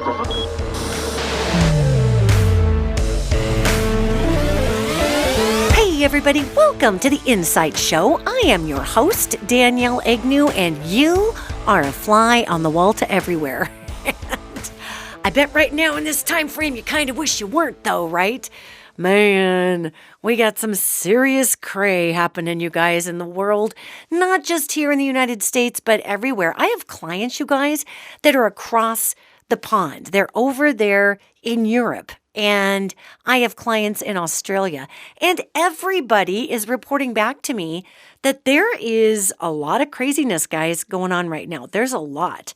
Hey everybody, welcome to the InPsight Show. I am your host, Danielle Egnew, and you are a fly on the wall to everywhere. And I bet right now in this time frame you kind of wish you weren't though, right? Man, we got some serious cray happening, you guys, in the world. Not just here in the United States, but everywhere. I have clients, you guys, that are across the pond. They're over there in Europe. And I have clients in Australia. And everybody is reporting back to me that there is a lot of craziness, guys, going on right now. There's a lot.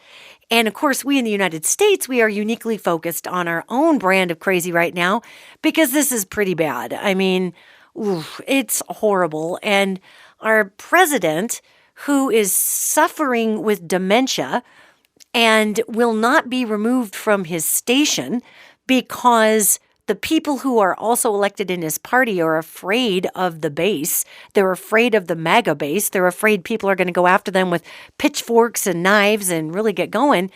And of course, we in the United States, we are uniquely focused on our own brand of crazy right now because this is pretty bad. I mean, it's horrible. And our president, who is suffering with dementia and will not be removed from his station because the people who are also elected in his party are afraid of the base. They're afraid of the MAGA base. They're afraid people are going to go after them with pitchforks and knives and really get going.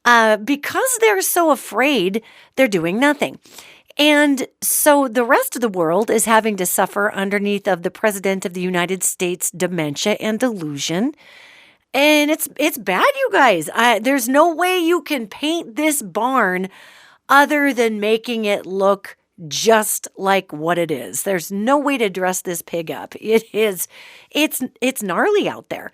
Because they're so afraid, they're doing nothing. And so the rest of the world is having to suffer underneath of the President of the United States dementia and delusion. And it's bad, you guys. There's no way you can paint this barn other than making it look just like what it is. There's no way to dress this pig up. It's gnarly out there.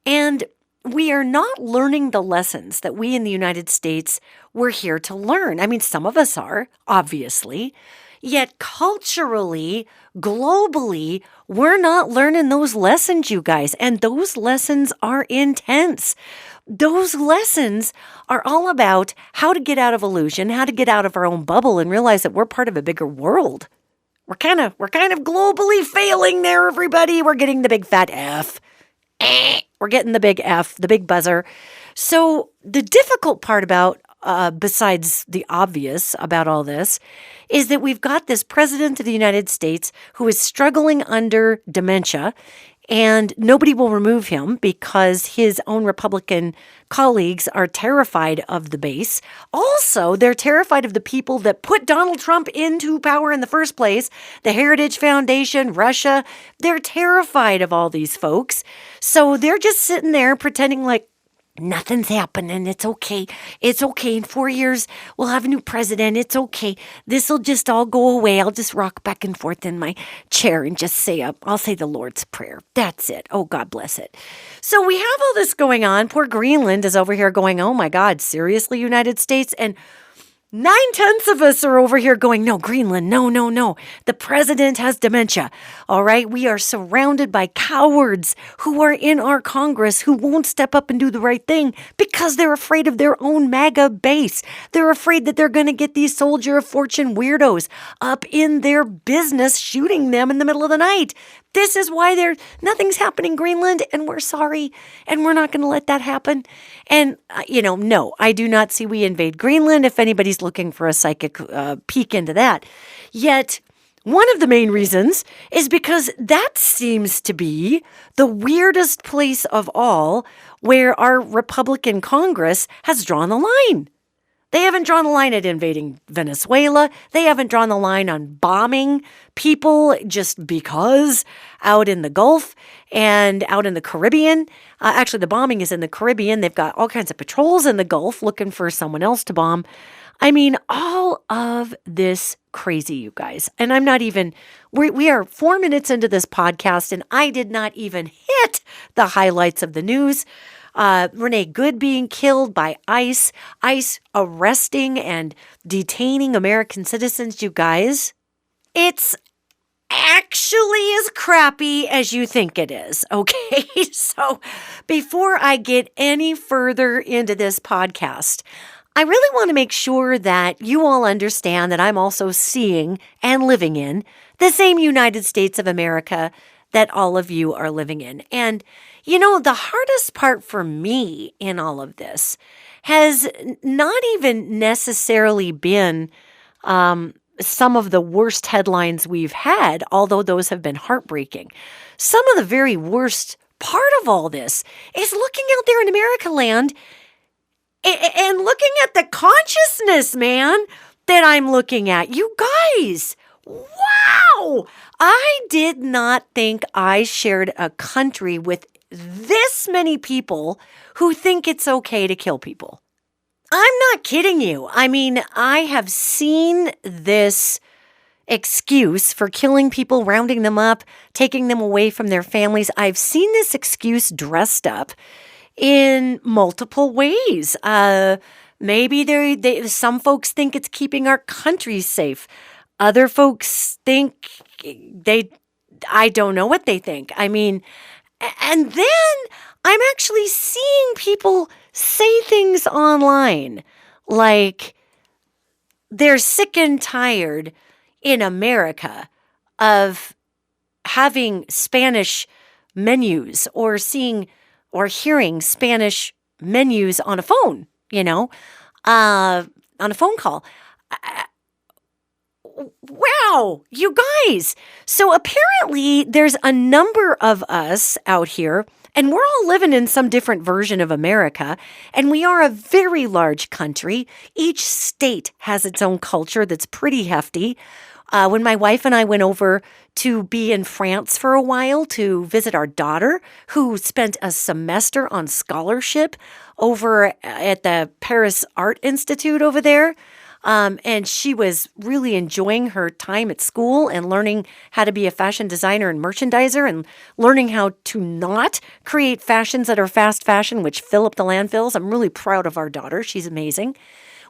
And we are not learning the lessons that we in the United States were here to learn. I mean, some of us are, obviously. Yet culturally, globally, we're not learning those lessons, you guys. And those lessons are intense. Those lessons are all about how to get out of illusion, how to get out of our own bubble and realize that we're part of a bigger world. We're kind of globally failing there, everybody. We're getting the big fat F. We're getting the big F, the big buzzer. So the difficult part about, besides the obvious about all this, is that we've got this president of the United States who is struggling under dementia, and nobody will remove him because his own Republican colleagues are terrified of the base. Also, they're terrified of the people that put Donald Trump into power in the first place, the Heritage Foundation, Russia. They're terrified of all these folks. So they're just sitting there pretending like nothing's happening. It's okay. It's okay. In 4 years, we'll have a new president. It's okay. This will just all go away. I'll just rock back and forth in my chair and just I'll say the Lord's Prayer. That's it. Oh, God bless it. So we have all this going on. Poor Greenland is over here going, oh my God, seriously, United States? And 9/10 of us are over here going, no, Greenland, no. The president has dementia. All right. We are surrounded by cowards who are in our Congress who won't step up and do the right thing because they're afraid of their own MAGA base. They're afraid that they're going to get these soldier of fortune weirdos up in their business shooting them in the middle of the night. This is why nothing's happening, Greenland, and we're sorry, and we're not going to let that happen. And, no, I do not see we invade Greenland if anybody's looking for a psychic peek into that. Yet, one of the main reasons is because that seems to be the weirdest place of all where our Republican Congress has drawn the line. They haven't drawn the line at invading Venezuela. They haven't drawn the line on bombing people just because out in the Gulf and out in the Caribbean. Actually, the bombing is in the Caribbean. They've got all kinds of patrols in the Gulf looking for someone else to bomb. I mean, all of this crazy, you guys. And I'm not even, we are 4 minutes into this podcast and I did not even hit the highlights of the news. Renee Good being killed by ICE arresting and detaining American citizens, you guys. It's actually as crappy as you think it is, okay? So before I get any further into this podcast, I really want to make sure that you all understand that I'm also seeing and living in the same United States of America that all of you are living in. And the hardest part for me in all of this has not even necessarily been some of the worst headlines we've had, although those have been heartbreaking. Some of the very worst part of all this is looking out there in America land and looking at the consciousness, man, that I'm looking at. You guys, wow! I did not think I shared a country with this many people who think it's okay to kill people. I'm not kidding you. I mean, I have seen this excuse for killing people, rounding them up, taking them away from their families. I've seen this excuse dressed up in multiple ways. Maybe some folks think it's keeping our country safe. Other folks think I don't know what they think. I mean, and then I'm actually seeing people say things online like they're sick and tired in America of having Spanish menus or seeing or hearing Spanish menus on a phone, on a phone call. Wow, you guys. So apparently there's a number of us out here, and we're all living in some different version of America, and we are a very large country. Each state has its own culture that's pretty hefty. When my wife and I went over to be in France for a while to visit our daughter, who spent a semester on scholarship over at the Paris Art Institute over there, and she was really enjoying her time at school and learning how to be a fashion designer and merchandiser and learning how to not create fashions that are fast fashion, which fill up the landfills. I'm really proud of our daughter. She's amazing.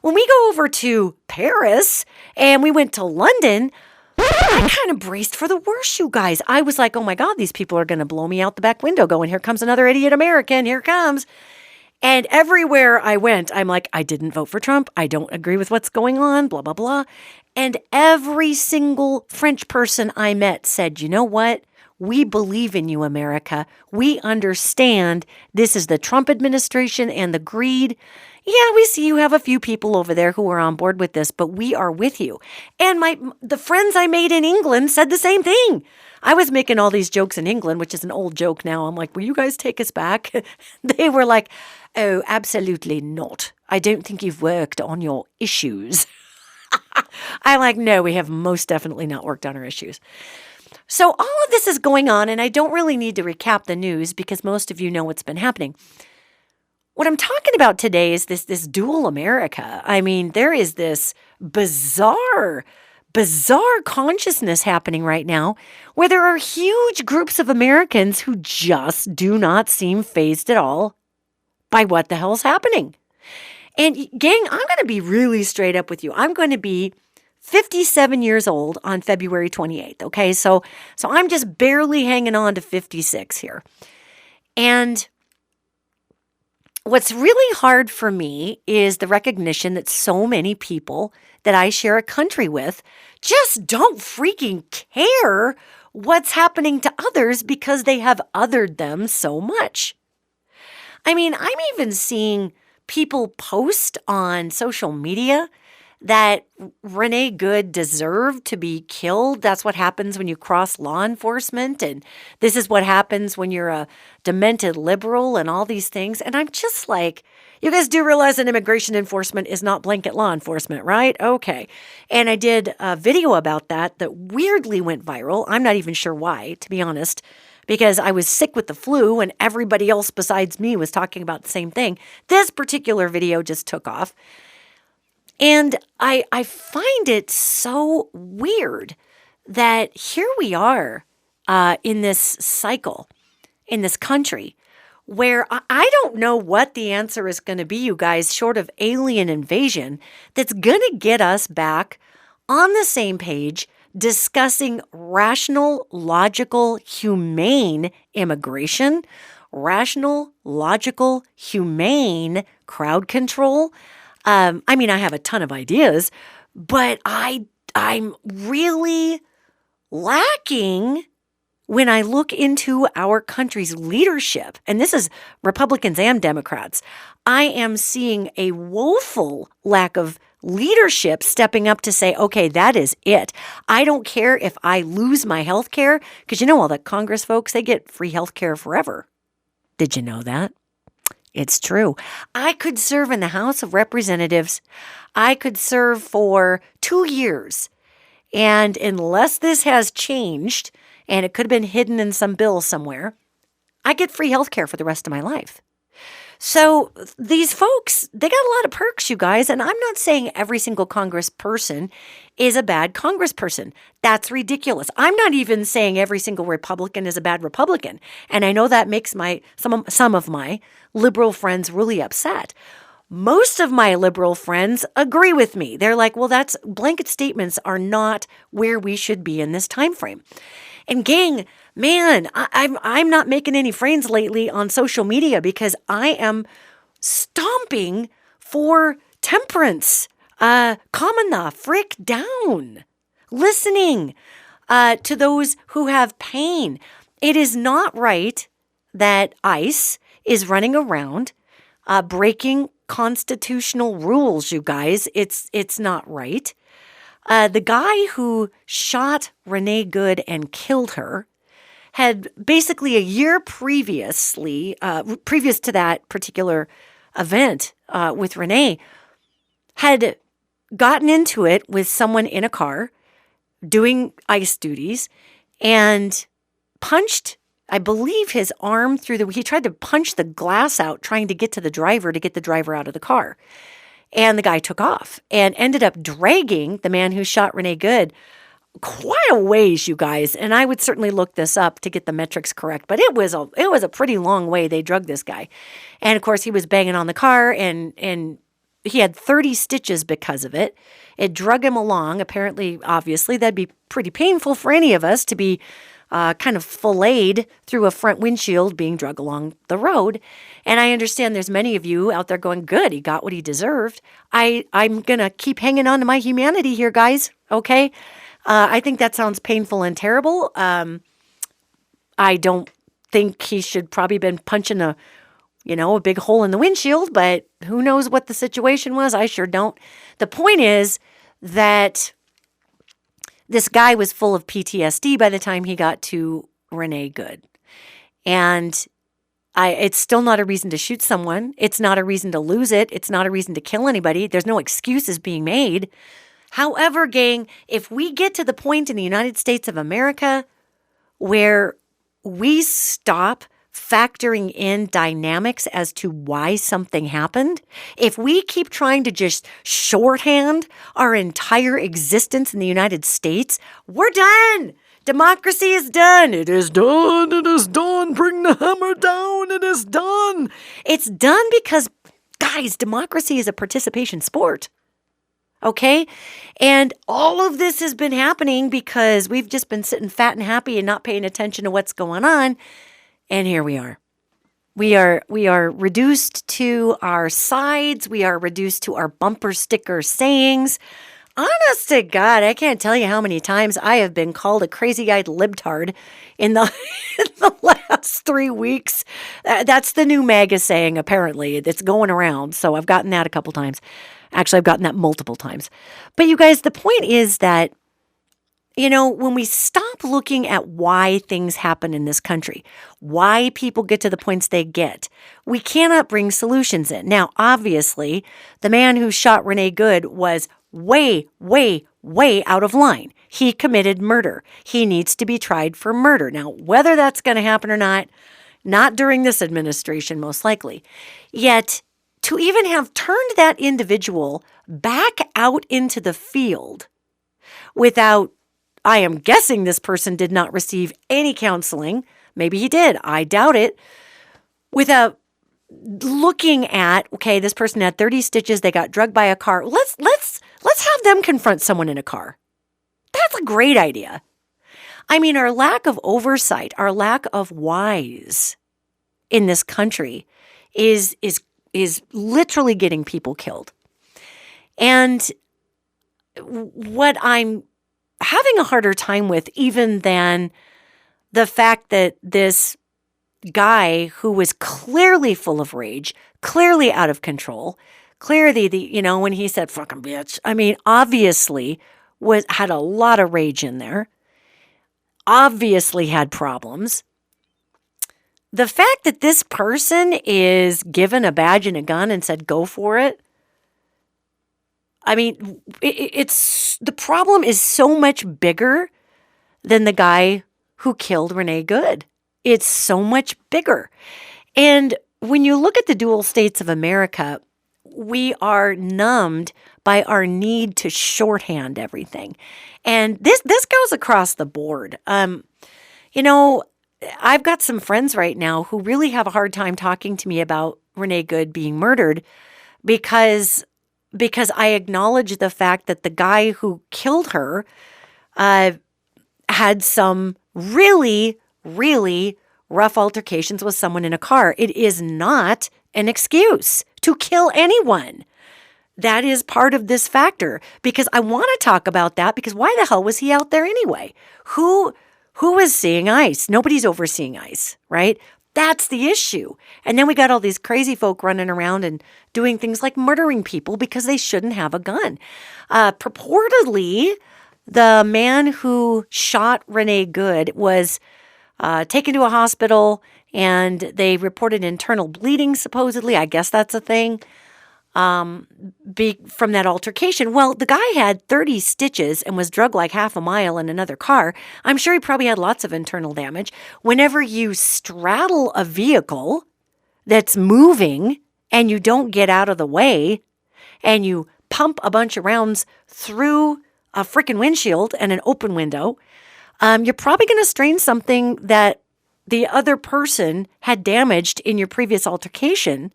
When we go over to Paris and we went to London, I kind of braced for the worst, you guys. I was like, oh my God, these people are going to blow me out the back window going, here comes another idiot American, here comes. And everywhere I went, I'm like, I didn't vote for Trump. I don't agree with what's going on, blah, blah, blah. And every single French person I met said, you know what? We believe in you, America. We understand this is the Trump administration and the greed. Yeah, we see you have a few people over there who are on board with this, but we are with you. And the friends I made in England said the same thing. I was making all these jokes in England, which is an old joke now. I'm like, will you guys take us back? They were like, oh, absolutely not. I don't think you've worked on your issues. I'm like, no, we have most definitely not worked on our issues. So all of this is going on, and I don't really need to recap the news because most of you know what's been happening. What I'm talking about today is this dual America. I mean, there is this bizarre consciousness happening right now where there are huge groups of Americans who just do not seem fazed at all by what the hell's happening. And gang, I'm going to be really straight up with you. I'm going to be 57 years old on February 28th. Okay. So I'm just barely hanging on to 56 here. And what's really hard for me is the recognition that so many people that I share a country with just don't freaking care what's happening to others because they have othered them so much. I mean, I'm even seeing people post on social media that Renee Good deserved to be killed. That's what happens when you cross law enforcement. And this is what happens when you're a demented liberal and all these things. And I'm just like, you guys do realize that immigration enforcement is not blanket law enforcement, right? Okay. And I did a video about that weirdly went viral. I'm not even sure why, to be honest, because I was sick with the flu and everybody else besides me was talking about the same thing. This particular video just took off. And I find it so weird that here we are in this cycle, in this country, where I don't know what the answer is going to be, you guys, short of alien invasion, that's going to get us back on the same page discussing rational, logical, humane immigration, rational, logical, humane crowd control. I mean, I have a ton of ideas, but I'm really lacking when I look into our country's leadership, and this is Republicans and Democrats. I am seeing a woeful lack of leadership stepping up to say, okay, that is it. I don't care if I lose my health care, because all the Congress folks, they get free health care forever. Did you know that? It's true. I could serve in the House of Representatives. I could serve for 2 years. And unless this has changed, and it could have been hidden in some bill somewhere, I get free health care for the rest of my life. So these folks, they got a lot of perks, you guys. And I'm not saying every single congressperson is a bad congressperson. That's ridiculous. I'm not even saying every single Republican is a bad Republican. And I know that makes some of my liberal friends really upset. Most of my liberal friends agree with me. They're like, well, that's blanket statements are not where we should be in this time frame. And gang, man, I'm not making any friends lately on social media because I am stomping for temperance. Calming the frick down. Listening to those who have pain. It is not right that ICE is running around breaking constitutional rules, you guys. It's not right. The guy who shot Renee Good and killed her had basically a year previous to that particular event with Renee, had gotten into it with someone in a car doing ICE duties and punched, I believe, his arm he tried to punch the glass out trying to get to the driver out of the car. And the guy took off and ended up dragging the man who shot Renee Good quite a ways, you guys. And I would certainly look this up to get the metrics correct. But it was a pretty long way they drugged this guy. And of course, he was banging on the car and he had 30 stitches because of it. It drug him along. Apparently, obviously, that'd be pretty painful for any of us to be kind of filleted through a front windshield being dragged along the road. And I understand there's many of you out there going, good, he got what he deserved. I'm going to keep hanging on to my humanity here, guys, okay? I think that sounds painful and terrible. I don't think he should probably been punching a big hole in the windshield, but who knows what the situation was? I sure don't. The point is that this guy was full of PTSD by the time he got to Renee Good. And it's still not a reason to shoot someone. It's not a reason to lose it. It's not a reason to kill anybody. There's no excuses being made. However, gang, if we get to the point in the United States of America where we stop factoring in dynamics as to why something happened, if we keep trying to just shorthand our entire existence in the United States, we're done. Democracy is done. It is done. It is done. Bring the hammer down. It is done. It's done because, guys, democracy is a participation sport. Okay? And all of this has been happening because we've just been sitting fat and happy and not paying attention to what's going on. And here we are. We are reduced to our sides. We are reduced to our bumper sticker sayings. Honest to God, I can't tell you how many times I have been called a crazy-eyed libtard in the last 3 weeks. That's the new MAGA saying, apparently. It's going around. So I've gotten that a couple times. Actually, I've gotten that multiple times. But you guys, the point is that, when we stop looking at why things happen in this country, why people get to the points they get, we cannot bring solutions in. Now, obviously, the man who shot Renee Good was way, way, way out of line. He committed murder. He needs to be tried for murder. Now, whether that's going to happen or not during this administration, most likely. Yet, to even have turned that individual back out into the field without, I am guessing this person did not receive any counseling. Maybe he did. I doubt it. Without looking at, okay, this person had 30 stitches. They got drugged by a car. Let's have them confront someone in a car. That's a great idea. I mean, our lack of oversight, our lack of whys in this country is literally getting people killed. And what I'm having a harder time with even than the fact that this guy who was clearly full of rage, clearly out of control, clearly when he said fucking bitch, I mean, obviously had a lot of rage in there, obviously had problems. the fact that this person is given a badge and a gun and said, go for it. I mean, it's the problem is so much bigger than the guy who killed Renee Good. It's so much bigger. And when you look at the dual states of America, we are numbed by our need to shorthand everything. And this goes across the board. You know, I've got some friends right now who really have a hard time talking to me about Renee Good being murdered because I acknowledge the fact that the guy who killed her had some really, really rough altercations with someone in a car. It is not an excuse to kill anyone. That is part of this factor because I want to talk about that because why the hell was he out there anyway? Who was seeing ice? Nobody's overseeing ice, right? That's the issue. And then we got all these crazy folk running around and doing things like murdering people because they shouldn't have a gun. Purportedly, the man who shot Renee Good was taken to a hospital and they reported internal bleeding, supposedly. I guess that's a thing. From that altercation. Well, the guy had 30 stitches and was drugged like half a mile in another car. I'm sure he probably had lots of internal damage. Whenever you straddle a vehicle that's moving and you don't get out of the way and you pump a bunch of rounds through a freaking windshield and an open window, you're probably going to strain something that the other person had damaged in your previous altercation.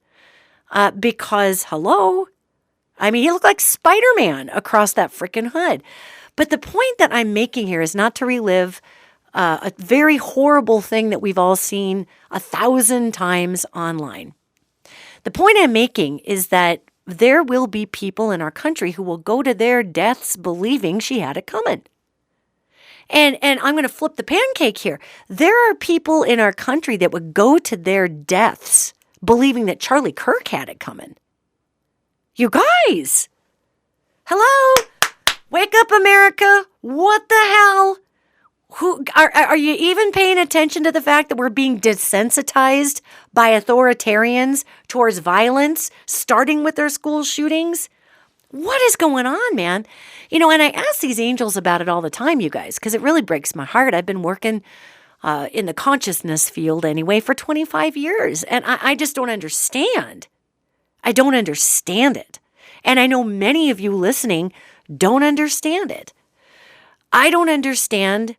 Because, hello, I mean, he looked like Spider-Man across that freaking hood. But the point that I'm making here is not to relive a very horrible thing that we've all seen 1,000 times online. The point I'm making is that there will be people in our country who will go to their deaths believing she had it coming. And I'm going to flip the pancake here. There are people in our country that would go to their deaths believing that Charlie Kirk had it coming. You guys, hello, wake up, America. What the hell? Who are you even paying attention to the fact that we're being desensitized by authoritarians towards violence, starting with their school shootings? What is going on, man? You know, and I ask these angels about it all the time, you guys, because it really breaks my heart. I've been working in the consciousness field anyway for 25 years. And I just don't understand. I don't understand it. And I know many of you listening don't understand it. I don't understand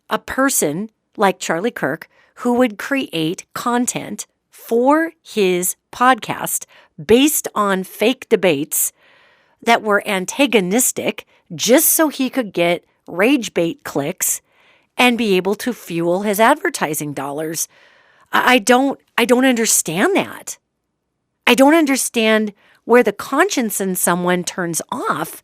a person like Charlie Kirk who would create content for his podcast based on fake debates that were antagonistic just so he could get rage bait clicks and be able to fuel his advertising dollars. I don't understand that. I don't understand where the conscience in someone turns off.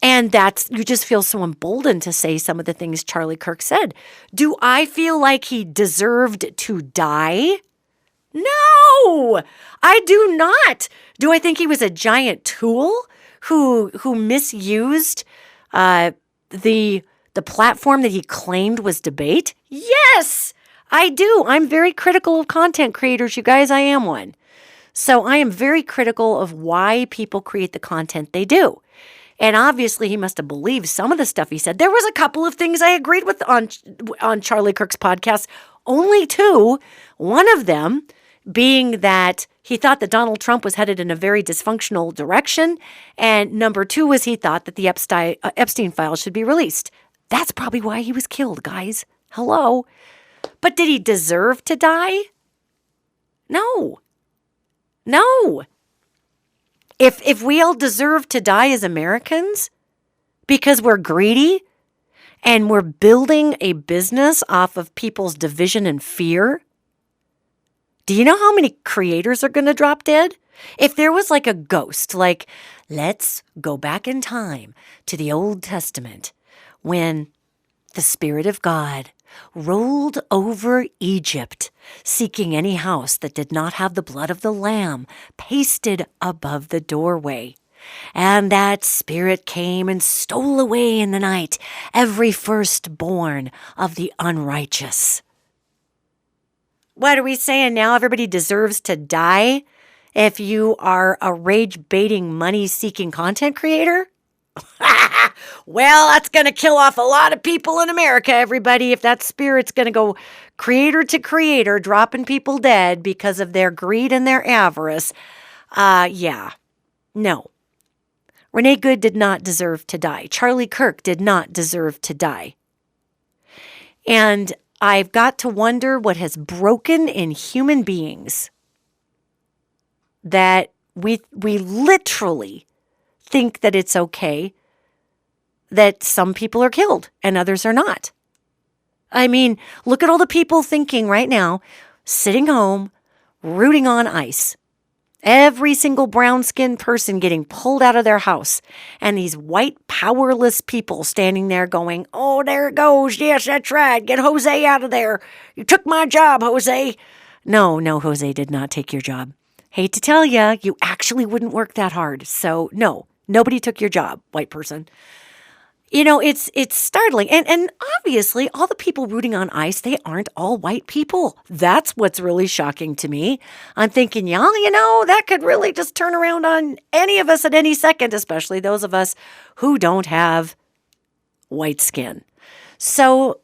And you just feel so emboldened to say some of the things Charlie Kirk said. Do I feel like he deserved to die? No, I do not. Do I think he was a giant tool who misused the platform that he claimed was debate? Yes, I do. I'm very critical of content creators, you guys. I am one. So I am very critical of why people create the content they do. And obviously he must have believed some of the stuff he said. There was a couple of things I agreed with on Charlie Kirk's podcast, only two. One of them being that he thought that Donald Trump was headed in a very dysfunctional direction. And number two was he thought that the Epstein files should be released. That's probably why he was killed, guys. Hello. But did he deserve to die? No. If we all deserve to die as Americans because we're greedy and we're building a business off of people's division and fear, do you know how many creators are going to drop dead? If there was like a ghost, like, let's go back in time to the Old Testament when the Spirit of God rolled over Egypt, seeking any house that did not have the blood of the Lamb pasted above the doorway. And that Spirit came and stole away in the night every firstborn of the unrighteous. What are we saying now? Everybody deserves to die if you are a rage-baiting, money-seeking content creator? Well, that's going to kill off a lot of people in America, everybody, if that spirit's going to go creator to creator, dropping people dead because of their greed and their avarice. Yeah. No. Renee Good did not deserve to die. Charlie Kirk did not deserve to die. And I've got to wonder what has broken in human beings that we literally think that it's okay that some people are killed and others are not. I mean, look at all the people thinking right now, sitting home, rooting on ICE. Every single brown-skinned person getting pulled out of their house. And these white, powerless people standing there going, oh, there it goes. Yes, that's right. Get Jose out of there. You took my job, Jose. No, Jose did not take your job. Hate to tell you, you actually wouldn't work that hard. So, no, nobody took your job, white person. You know, it's startling. And obviously, all the people rooting on ICE, they aren't all white people. That's what's really shocking to me. I'm thinking, y'all, you know, that could really just turn around on any of us at any second, especially those of us who don't have white skin. So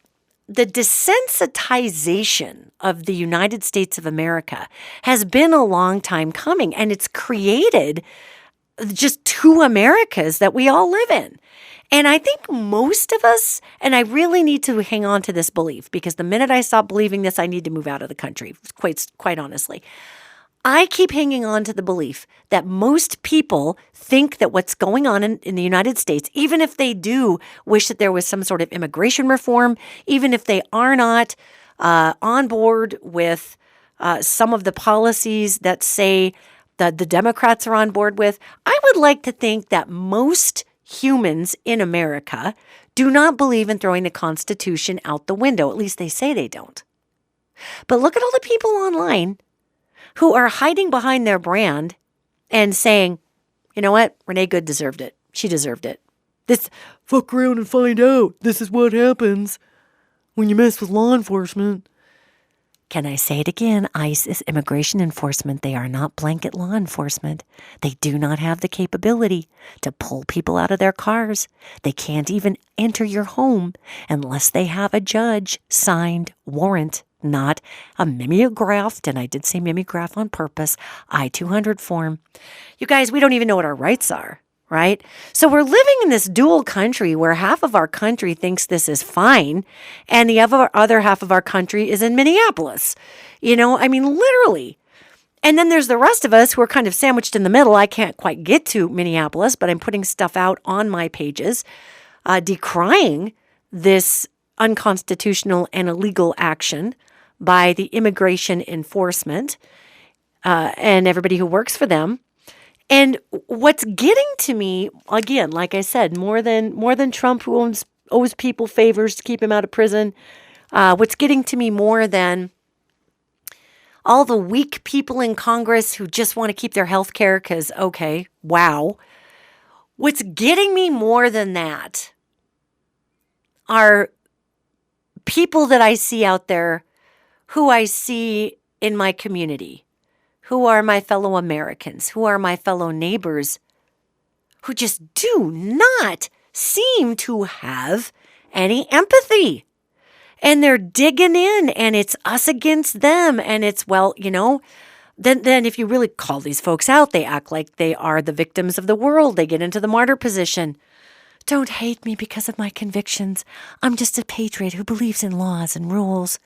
the desensitization of the United States of America has been a long time coming, and it's created just two Americas that we all live in. And I think most of us, and I really need to hang on to this belief, because the minute I stop believing this, I need to move out of the country, quite honestly. I keep hanging on to the belief that most people think that what's going on in the United States, even if they do wish that there was some sort of immigration reform, even if they are not on board with some of the policies that say that the Democrats are on board with, I would like to think that most humans in America do not believe in throwing the Constitution out the window. At least they say they don't. But look at all the people online who are hiding behind their brand and saying, you know what? Renee Good deserved it. She deserved it. This, fuck around and find out. This is what happens when you mess with law enforcement. Can I say it again? ICE is immigration enforcement. They are not blanket law enforcement. They do not have the capability to pull people out of their cars. They can't even enter your home unless they have a judge-signed warrant, not a mimeographed, and I did say mimeograph on purpose, I-200 form. You guys, we don't even know what our rights are. Right? So we're living in this dual country where half of our country thinks this is fine and the other half of our country is in Minneapolis. You know, I mean, literally. And then there's the rest of us who are kind of sandwiched in the middle. I can't quite get to Minneapolis, but I'm putting stuff out on my pages decrying this unconstitutional and illegal action by the immigration enforcement and everybody who works for them. And what's getting to me, again, like I said, more than Trump, who owes people favors to keep him out of prison, what's getting to me more than all the weak people in Congress who just want to keep their health care because, okay, wow. What's getting me more than that are people that I see out there who I see in my community, who are my fellow Americans, who are my fellow neighbors, who just do not seem to have any empathy. And they're digging in, and it's us against them. And it's, well, you know, then if you really call these folks out, they act like they are the victims of the world. They get into the martyr position. Don't hate me because of my convictions. I'm just a patriot who believes in laws and rules.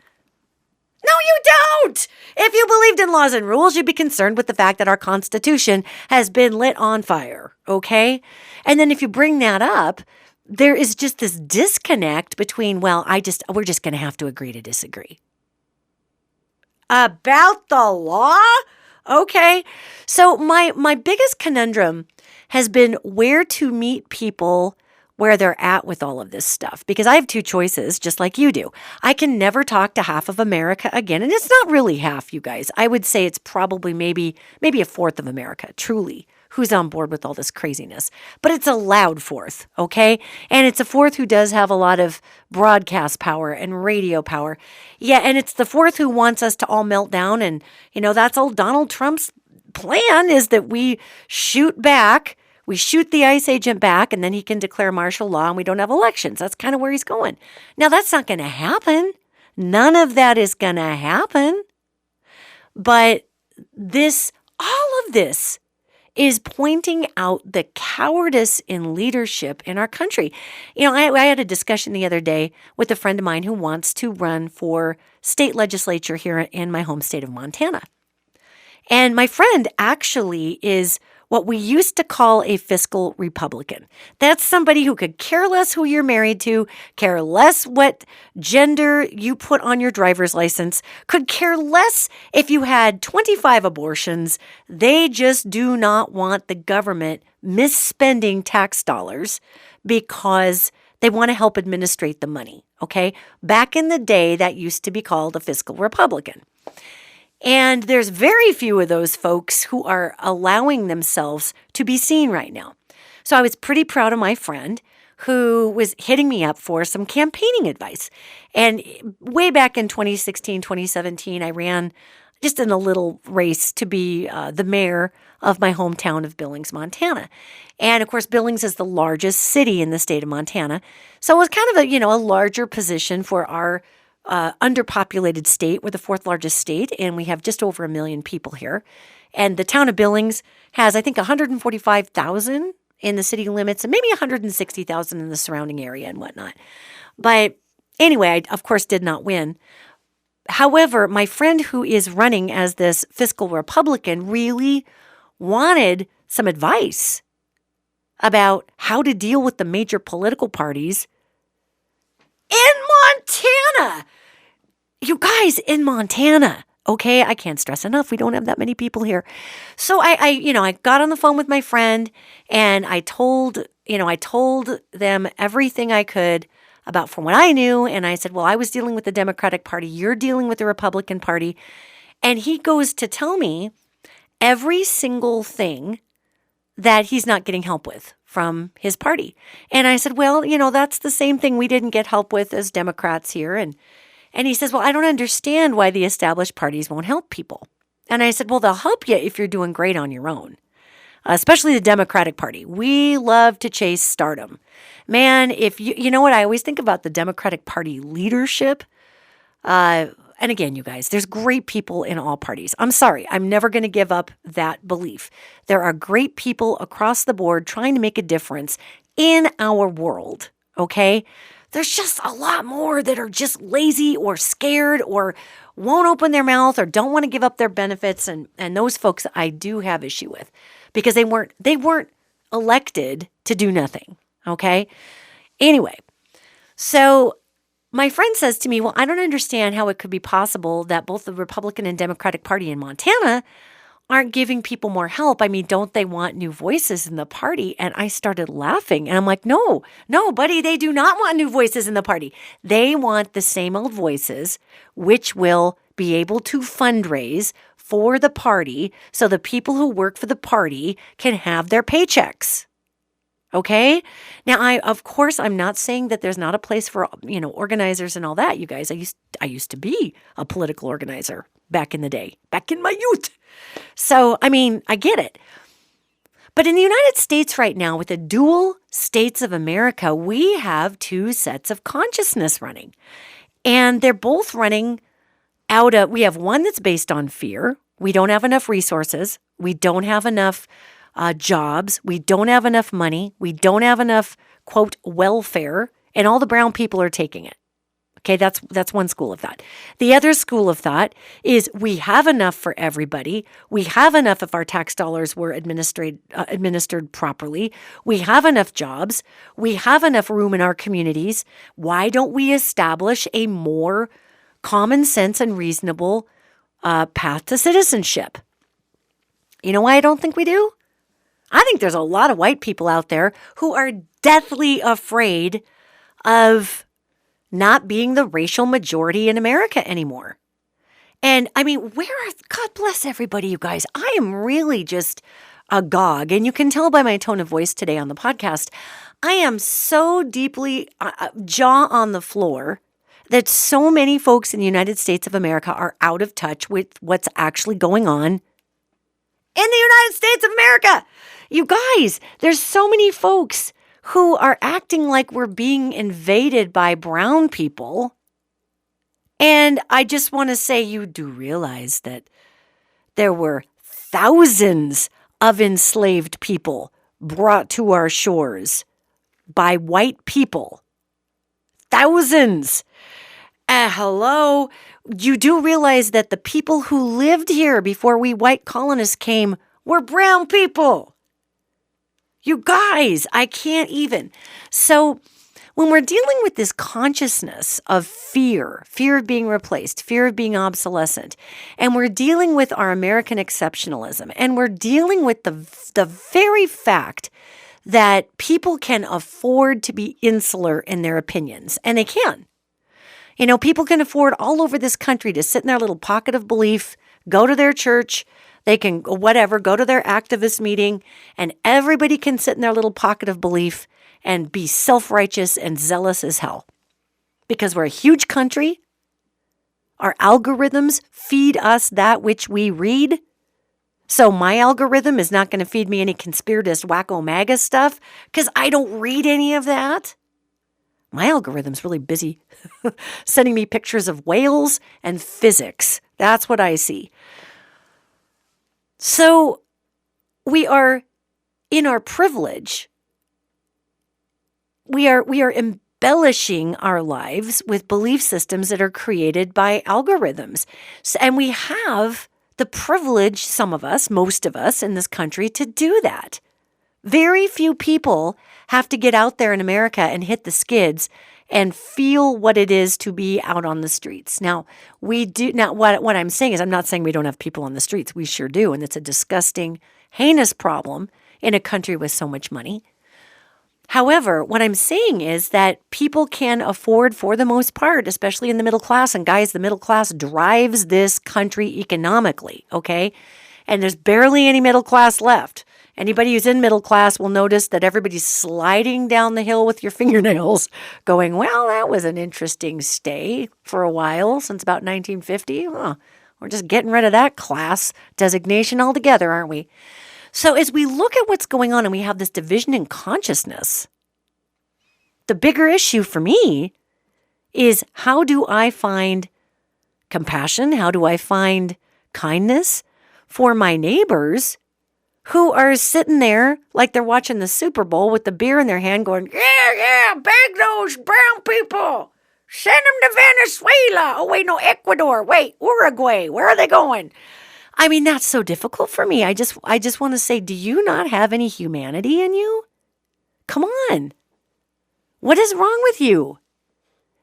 No, you don't! If you believed in laws and rules, you'd be concerned with the fact that our Constitution has been lit on fire, okay? And then if you bring that up, there is just this disconnect between, well, we're just going to have to agree to disagree. About the law? Okay. So my biggest conundrum has been where to meet people where they're at with all of this stuff, because I have two choices, just like you do. I can never talk to half of America again, and it's not really half, you guys. I would say it's probably maybe a fourth of America, truly, who's on board with all this craziness. But it's a loud fourth, okay? And it's a fourth who does have a lot of broadcast power and radio power. Yeah, and it's the fourth who wants us to all melt down. And, that's old Donald Trump's plan, is that we shoot back. We shoot the ICE agent back, and then he can declare martial law, and we don't have elections. That's kind of where he's going. Now, that's not going to happen. None of that is going to happen. But all of this is pointing out the cowardice in leadership in our country. I had a discussion the other day with a friend of mine who wants to run for state legislature here in my home state of Montana. And my friend actually is what we used to call a fiscal Republican. That's somebody who could care less who you're married to, care less what gender you put on your driver's license, could care less if you had 25 abortions. They just do not want the government misspending tax dollars because they want to help administrate the money, okay? Back in the day, that used to be called a fiscal Republican. And there's very few of those folks who are allowing themselves to be seen right now. So I was pretty proud of my friend who was hitting me up for some campaigning advice. And way back in 2016, 2017, I ran just in a little race to be the mayor of my hometown of Billings, Montana. And of course, Billings is the largest city in the state of Montana. So it was kind of a larger position for our underpopulated state. We're the fourth largest state, and we have just over 1 million people here. And the town of Billings has, I think, 145,000 in the city limits and maybe 160,000 in the surrounding area and whatnot. But anyway, I, of course, did not win. However, my friend who is running as this fiscal Republican really wanted some advice about how to deal with the major political parties in Montana. You guys, in Montana, okay? I can't stress enough. We don't have that many people here. So I got on the phone with my friend and I told them everything I could about from what I knew. And I said, well, I was dealing with the Democratic Party. You're dealing with the Republican Party. And he goes to tell me every single thing that he's not getting help with from his party. And I said, well, that's the same thing we didn't get help with as Democrats here. And he says, well, I don't understand why the established parties won't help people. And I said, well, they'll help you if you're doing great on your own, especially the Democratic Party. We love to chase stardom. Man, if you know what, I always think about the Democratic Party leadership. And again, you guys, there's great people in all parties. I'm sorry, I'm never going to give up that belief. There are great people across the board trying to make a difference in our world, okay? There's just a lot more that are just lazy or scared or won't open their mouth or don't want to give up their benefits. And those folks I do have issue with because they weren't elected to do nothing, okay? Anyway, so my friend says to me, well, I don't understand how it could be possible that both the Republican and Democratic Party in Montana aren't giving people more help. I mean, don't they want new voices in the party? And I started laughing. And I'm like, no, buddy, they do not want new voices in the party. They want the same old voices, which will be able to fundraise for the party so the people who work for the party can have their paychecks. Okay. Now, I'm not saying that there's not a place for, organizers and all that. You guys, I used to be a political organizer back in the day, back in my youth. So, I get it. But in the United States right now, with the dual states of America, we have two sets of consciousness running. And they're both running we have one that's based on fear. We don't have enough resources. We don't have enough jobs. We don't have enough money. We don't have enough, quote, welfare, and all the brown people are taking it. Okay, that's one school of thought. The other school of thought is we have enough for everybody. We have enough if our tax dollars were administered properly. We have enough jobs. We have enough room in our communities. Why don't we establish a more common sense and reasonable path to citizenship? You know why I don't think we do? I think there's a lot of white people out there who are deathly afraid of not being the racial majority in America anymore. And God bless everybody, you guys. I am really just, agog. And you can tell by my tone of voice today on the podcast, I am so deeply jaw on the floor that so many folks in the United States of America are out of touch with what's actually going on in the United States of America. You guys, there's so many folks who are acting like we're being invaded by brown people. And I just want to say, you do realize that there were thousands of enslaved people brought to our shores by white people. Thousands. Hello. You do realize that the people who lived here before we white colonists came were brown people. You guys, I can't even. So when we're dealing with this consciousness of fear of being replaced, fear of being obsolescent, and we're dealing with our American exceptionalism, and we're dealing with the very fact that people can afford to be insular in their opinions, and they can. You know, people can afford all over this country to sit in their little pocket of belief, go to their church, they can, whatever, go to their activist meeting, and everybody can sit in their little pocket of belief and be self-righteous and zealous as hell. Because we're a huge country, our algorithms feed us that which we read. So my algorithm is not going to feed me any conspiratist wacko MAGA stuff because I don't read any of that. My algorithm's really busy sending me pictures of whales and physics. That's what I see. So we are in our privilege. We are embellishing our lives with belief systems that are created by algorithms. And we have the privilege, some of us, most of us in this country, to do that. Very few people have to get out there in America and hit the skids and feel what it is to be out on the streets. Now, we do. Now, what I'm saying is I'm not saying we don't have people on the streets. We sure do. And it's a disgusting, heinous problem in a country with so much money. However, what I'm saying is that people can afford, for the most part, especially in the middle class, and guys, the middle class drives this country economically, okay? And there's barely any middle class left. Anybody who's in middle class will notice that everybody's sliding down the hill with your fingernails going, well, that was an interesting stay for a while, since about 1950. Huh, we're just getting rid of that class designation altogether, aren't we? So as we look at what's going on and we have this division in consciousness, the bigger issue for me is, how do I find compassion? How do I find kindness for my neighbors who are sitting there like they're watching the Super Bowl with the beer in their hand going, yeah, bag those brown people. Send them to Venezuela. Oh, wait, no, Ecuador. Wait, Uruguay. Where are they going? I mean, that's so difficult for me. I just want to say, do you not have any humanity in you? Come on. What is wrong with you?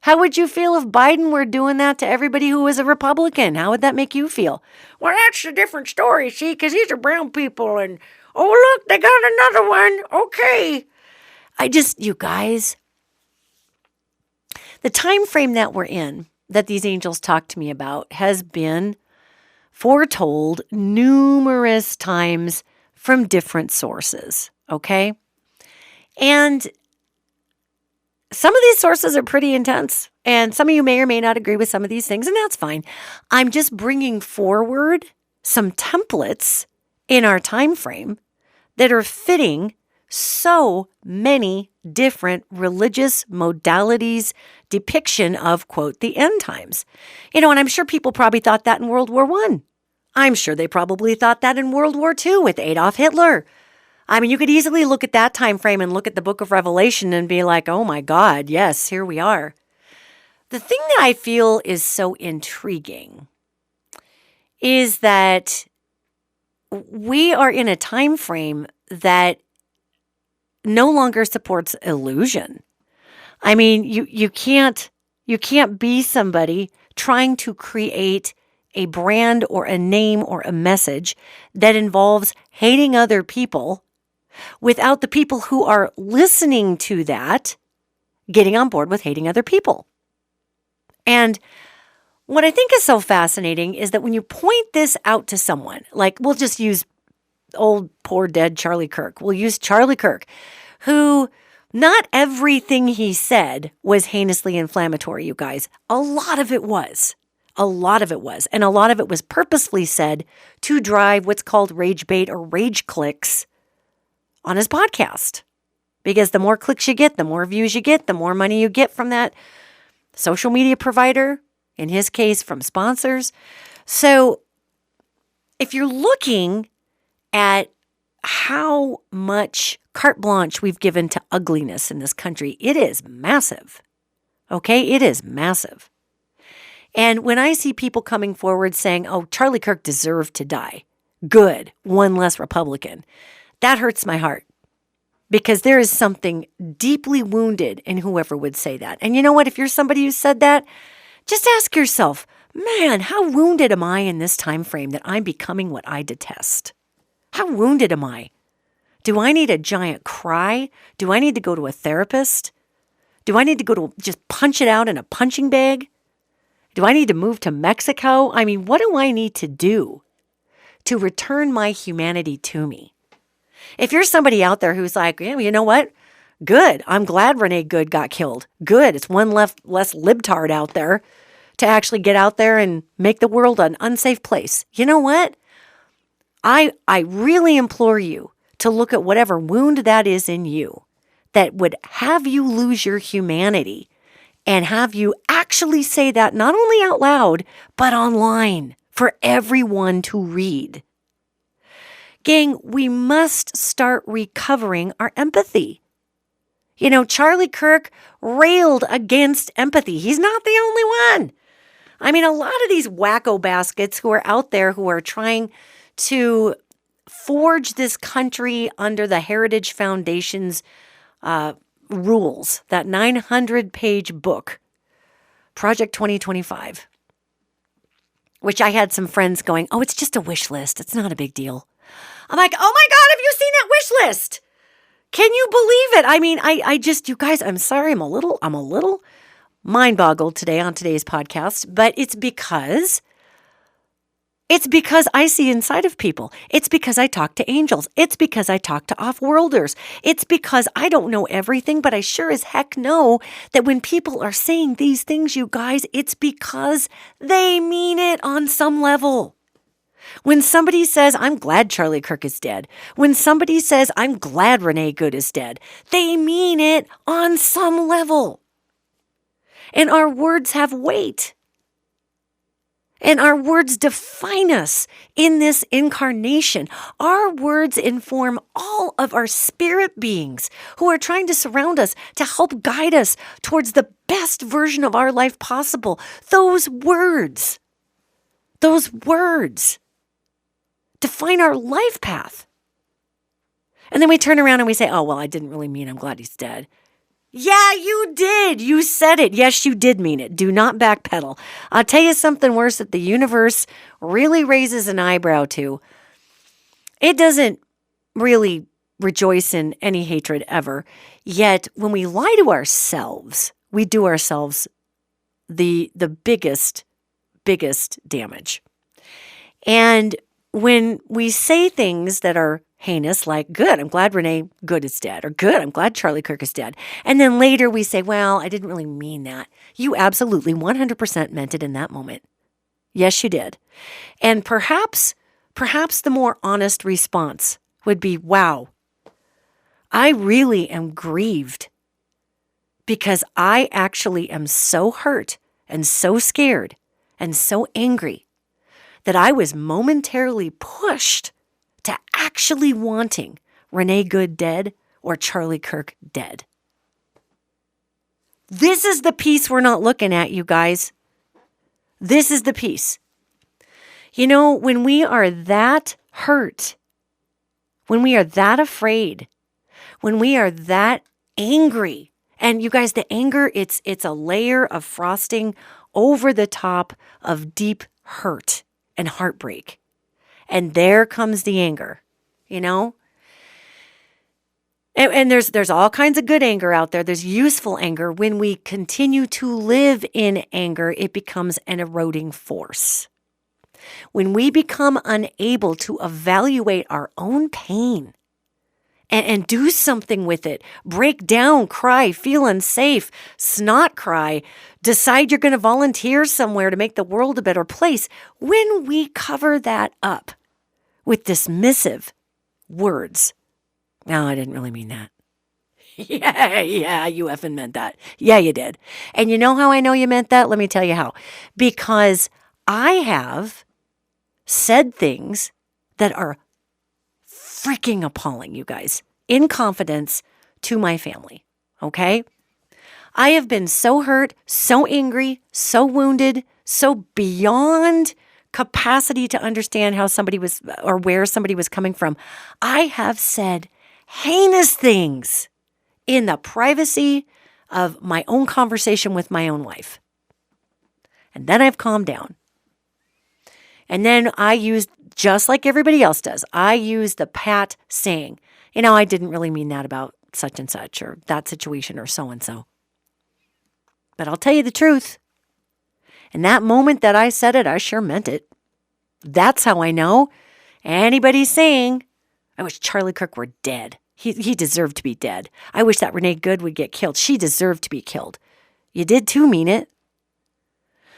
How would you feel if Biden were doing that to everybody who was a Republican? How would that make you feel? Well, that's a different story, see, because these are brown people, and, oh, look, they got another one. Okay. You guys, the time frame that we're in, that these angels talk to me about, has been foretold numerous times from different sources, okay? And some of these sources are pretty intense, and some of you may or may not agree with some of these things, and that's fine. I'm just bringing forward some templates in our time frame that are fitting so many different religious modalities depiction of, quote, the end times. You know, and I'm sure people probably thought that in World War I. I'm sure they probably thought that in World War II with Adolf Hitler. I mean, you could easily look at that time frame and look at the book of Revelation and be like, oh my God, yes, here we are. The thing that I feel is so intriguing is that we are in a time frame that no longer supports illusion. I mean, you can't be somebody trying to create a brand or a name or a message that involves hating other people without the people who are listening to that getting on board with hating other people. And what I think is so fascinating is that when you point this out to someone, like we'll just use old poor dead Charlie Kirk. We'll use Charlie Kirk, who not everything he said was heinously inflammatory, you guys. A lot of it was. A lot of it was. And a lot of it was purposefully said to drive what's called rage bait or rage clicks on his podcast. Because the more clicks you get, the more views you get, the more money you get from that social media provider, in his case, from sponsors. So if you're looking at how much carte blanche we've given to ugliness in this country, it is massive. Okay, it is massive. And when I see people coming forward saying, oh, Charlie Kirk deserved to die, good, one less Republican, that hurts my heart. Because there is something deeply wounded in whoever would say that. And you know what? If you're somebody who said that, just ask yourself, man, how wounded am I in this time frame that I'm becoming what I detest? How wounded am I? Do I need a giant cry? Do I need to go to a therapist? Do I need to go to just punch it out in a punching bag? Do I need to move to Mexico? I mean, what do I need to do to return my humanity to me? If you're somebody out there who's like, yeah, you know what? Good. I'm glad Renee Good got killed. Good. It's one less libtard out there to actually get out there and make the world an unsafe place. You know what? I really implore you to look at whatever wound that is in you that would have you lose your humanity and have you actually say that not only out loud, but online for everyone to read. Gang, we must start recovering our empathy. You know, Charlie Kirk railed against empathy. He's not the only one. I mean, a lot of these wacko baskets who are out there who are trying to forge this country under the Heritage Foundation's rules, that 900-page book, Project 2025, which I had some friends going, oh, it's just a wish list. It's not a big deal. I'm like, oh my God, have you seen that wish list? Can you believe it? I mean, I just, you guys, I'm sorry, I'm a little mind boggled today on today's podcast, but it's because I see inside of people. It's because I talk to angels. It's because I talk to off-worlders. It's because I don't know everything, but I sure as heck know that when people are saying these things, you guys, it's because they mean it on some level. When somebody says, I'm glad Charlie Kirk is dead. When somebody says, I'm glad Renee Good is dead, they mean it on some level. And our words have weight. And our words define us in this incarnation. Our words inform all of our spirit beings who are trying to surround us to help guide us towards the best version of our life possible. Those words define our life path. And then we turn around and we say, oh, well, I didn't really mean I'm glad he's dead. Yeah, you did. You said it. Yes, you did mean it. Do not backpedal. I'll tell you something worse that the universe really raises an eyebrow to. It doesn't really rejoice in any hatred ever. Yet when we lie to ourselves, we do ourselves the biggest damage. And when we say things that are heinous, like, good, I'm glad Renee Good is dead, or good, I'm glad Charlie Kirk is dead. And then later we say, well, I didn't really mean that. You absolutely 100% meant it in that moment. Yes, you did. And perhaps the more honest response would be, wow, I really am grieved because I actually am so hurt and so scared and so angry that I was momentarily pushed to actually wanting Renee Good dead or Charlie Kirk dead. This is the piece we're not looking at, you guys. This is the piece. You know, when we are that hurt, when we are that afraid, when we are that angry, and you guys, the anger, it's a layer of frosting over the top of deep hurt and heartbreak. And there comes the anger, you know? And there's all kinds of good anger out there. There's useful anger. When we continue to live in anger, it becomes an eroding force. when we become unable to evaluate our own pain and do something with it, break down, cry, feel unsafe, snot cry, decide you're going to volunteer somewhere to make the world a better place, when we cover that up with dismissive words. No, I didn't really mean that. Yeah, you effing meant that. Yeah, you did. And you know how I know you meant that? Let me tell you how. Because I have said things that are freaking appalling, you guys, in confidence to my family, okay? I have been so hurt, so angry, so wounded, so beyond capacity to understand how somebody was or where somebody was coming from. I have said heinous things in the privacy of my own conversation with my own wife. And then I've calmed down. And then I used, just like everybody else does, I use the pat saying, I didn't really mean that about such and such or that situation or so and so. But I'll tell you the truth. In that moment that I said it, I sure meant it. That's how I know. Anybody saying, I wish Charlie Kirk were dead. He deserved to be dead. I wish that Renee Good would get killed. She deserved to be killed. You did too mean it.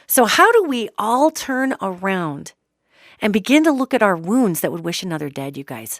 So how do we all turn around and begin to look at our wounds that would wish another dead, you guys?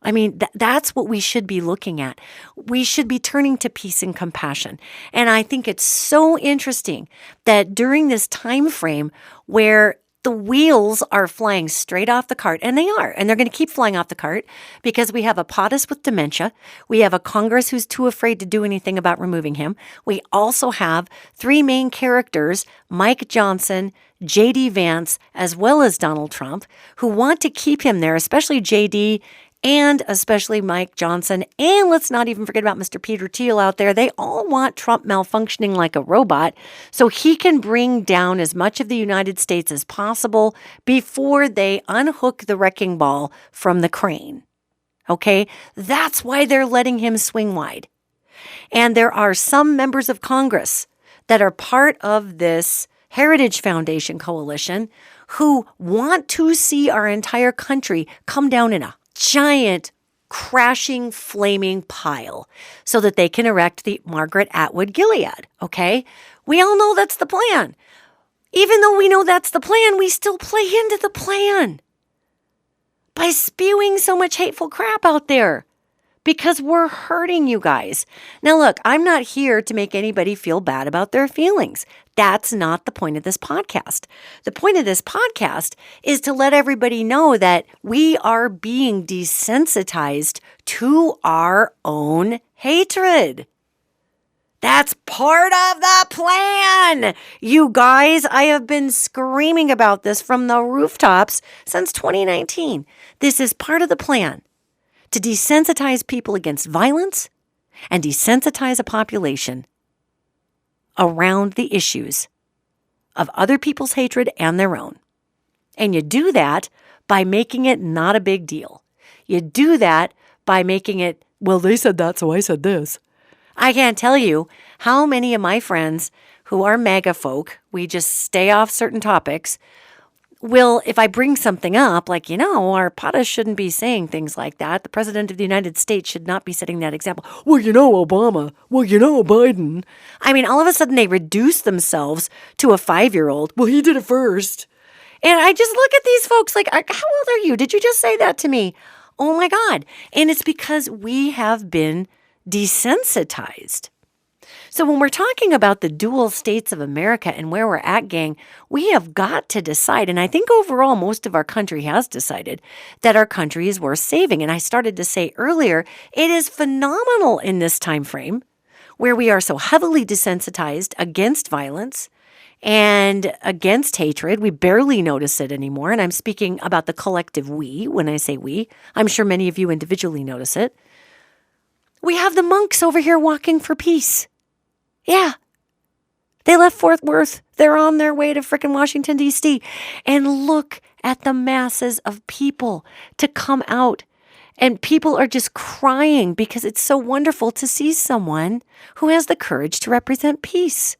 I mean, that's what we should be looking at. We should be turning to peace and compassion. And I think it's so interesting that during this time frame where the wheels are flying straight off the cart, and they are, and they're going to keep flying off the cart because we have a POTUS with dementia. We have a Congress who's too afraid to do anything about removing him. We also have three main characters, Mike Johnson, J.D. Vance, as well as Donald Trump, who want to keep him there, especially J.D. and especially Mike Johnson. And let's not even forget about Mr. Peter Thiel out there. They all want Trump malfunctioning like a robot so he can bring down as much of the United States as possible before they unhook the wrecking ball from the crane. Okay? That's why they're letting him swing wide. And there are some members of Congress that are part of this Heritage Foundation coalition who want to see our entire country come down in a giant, crashing, flaming pile so that they can erect the Margaret Atwood Gilead, okay? We all know that's the plan. Even though we know that's the plan, we still play into the plan by spewing so much hateful crap out there because we're hurting you guys. Now, look, I'm not here to make anybody feel bad about their feelings. That's not the point of this podcast. The point of this podcast is to let everybody know that we are being desensitized to our own hatred. That's part of the plan. You guys, I have been screaming about this from the rooftops since 2019. This is part of the plan to desensitize people against violence and desensitize a population around the issues of other people's hatred and their own. And you do that by making it not a big deal. You do that by making it, well, they said that, so I said this. I can't tell you how many of my friends who are MAGA folk, we just stay off certain topics, will, if I bring something up, like, our POTUS shouldn't be saying things like that. The President of the United States should not be setting that example. Well, Obama. Well, Biden. I mean, all of a sudden they reduce themselves to a 5-year-old. Well, he did it first. And I just look at these folks like, how old are you? Did you just say that to me? Oh my God. And it's because we have been desensitized. So when we're talking about the dual states of America and where we're at, gang, we have got to decide, and I think overall most of our country has decided that our country is worth saving. And I started to say earlier, it is phenomenal in this time frame where we are so heavily desensitized against violence and against hatred. We barely notice it anymore. And I'm speaking about the collective we when I say we. I'm sure many of you individually notice it. We have the monks over here walking for peace. Yeah. They left Fort Worth. They're on their way to frickin' Washington, D.C. And look at the masses of people to come out. And people are just crying because it's so wonderful to see someone who has the courage to represent peace.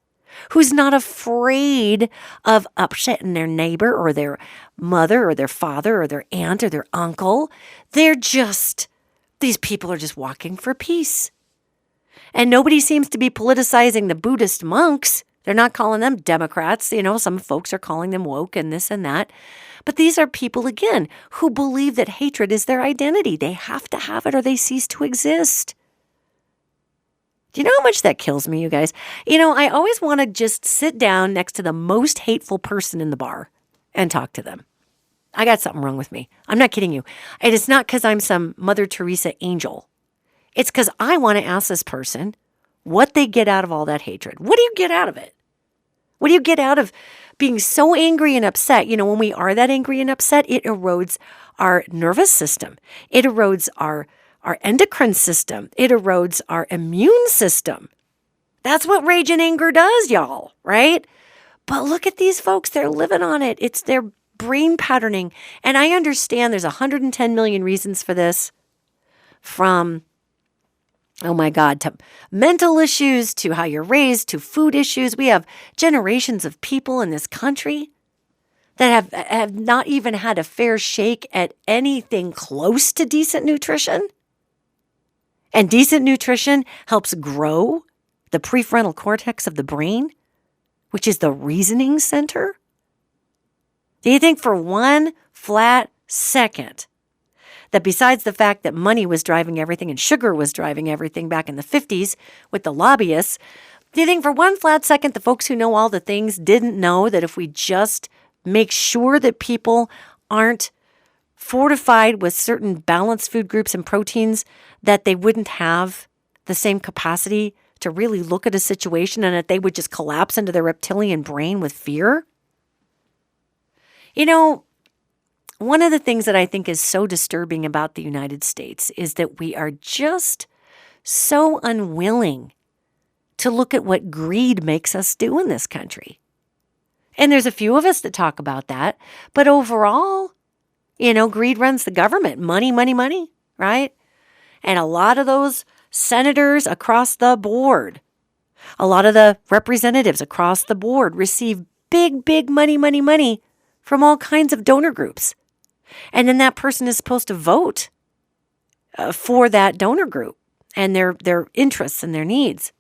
who's not afraid of upsetting their neighbor or their mother or their father or their aunt or their uncle. These people are just walking for peace. And nobody seems to be politicizing the Buddhist monks. They're not calling them Democrats. Some folks are calling them woke and this and that. But these are people, again, who believe that hatred is their identity. They have to have it or they cease to exist. Do you know how much that kills me, you guys? I always want to just sit down next to the most hateful person in the bar and talk to them. I got something wrong with me. I'm not kidding you. And it's not because I'm some Mother Teresa angel. It's because I want to ask this person what they get out of all that hatred. What do you get out of it? What do you get out of being so angry and upset? When we are that angry and upset, it erodes our nervous system. It erodes our endocrine system. It erodes our immune system. That's what rage and anger does, y'all, right? But look at these folks. They're living on it. It's their brain patterning. And I understand there's 110 million reasons for this, from oh my God, to mental issues, to how you're raised, to food issues. We have generations of people in this country that have not even had a fair shake at anything close to decent nutrition. And decent nutrition helps grow the prefrontal cortex of the brain, which is the reasoning center. Do you think for one flat second that besides the fact that money was driving everything and sugar was driving everything back in the 50s with the lobbyists, do you think for one flat second the folks who know all the things didn't know that if we just make sure that people aren't fortified with certain balanced food groups and proteins, that they wouldn't have the same capacity to really look at a situation and that they would just collapse into their reptilian brain with fear? One of the things that I think is so disturbing about the United States is that we are just so unwilling to look at what greed makes us do in this country. And there's a few of us that talk about that. But overall, greed runs the government. Money, money, money, right? And a lot of those senators across the board, a lot of the representatives across the board receive big, big money, money, money from all kinds of donor groups. And then that person is supposed to vote for that donor group and their interests and their needs.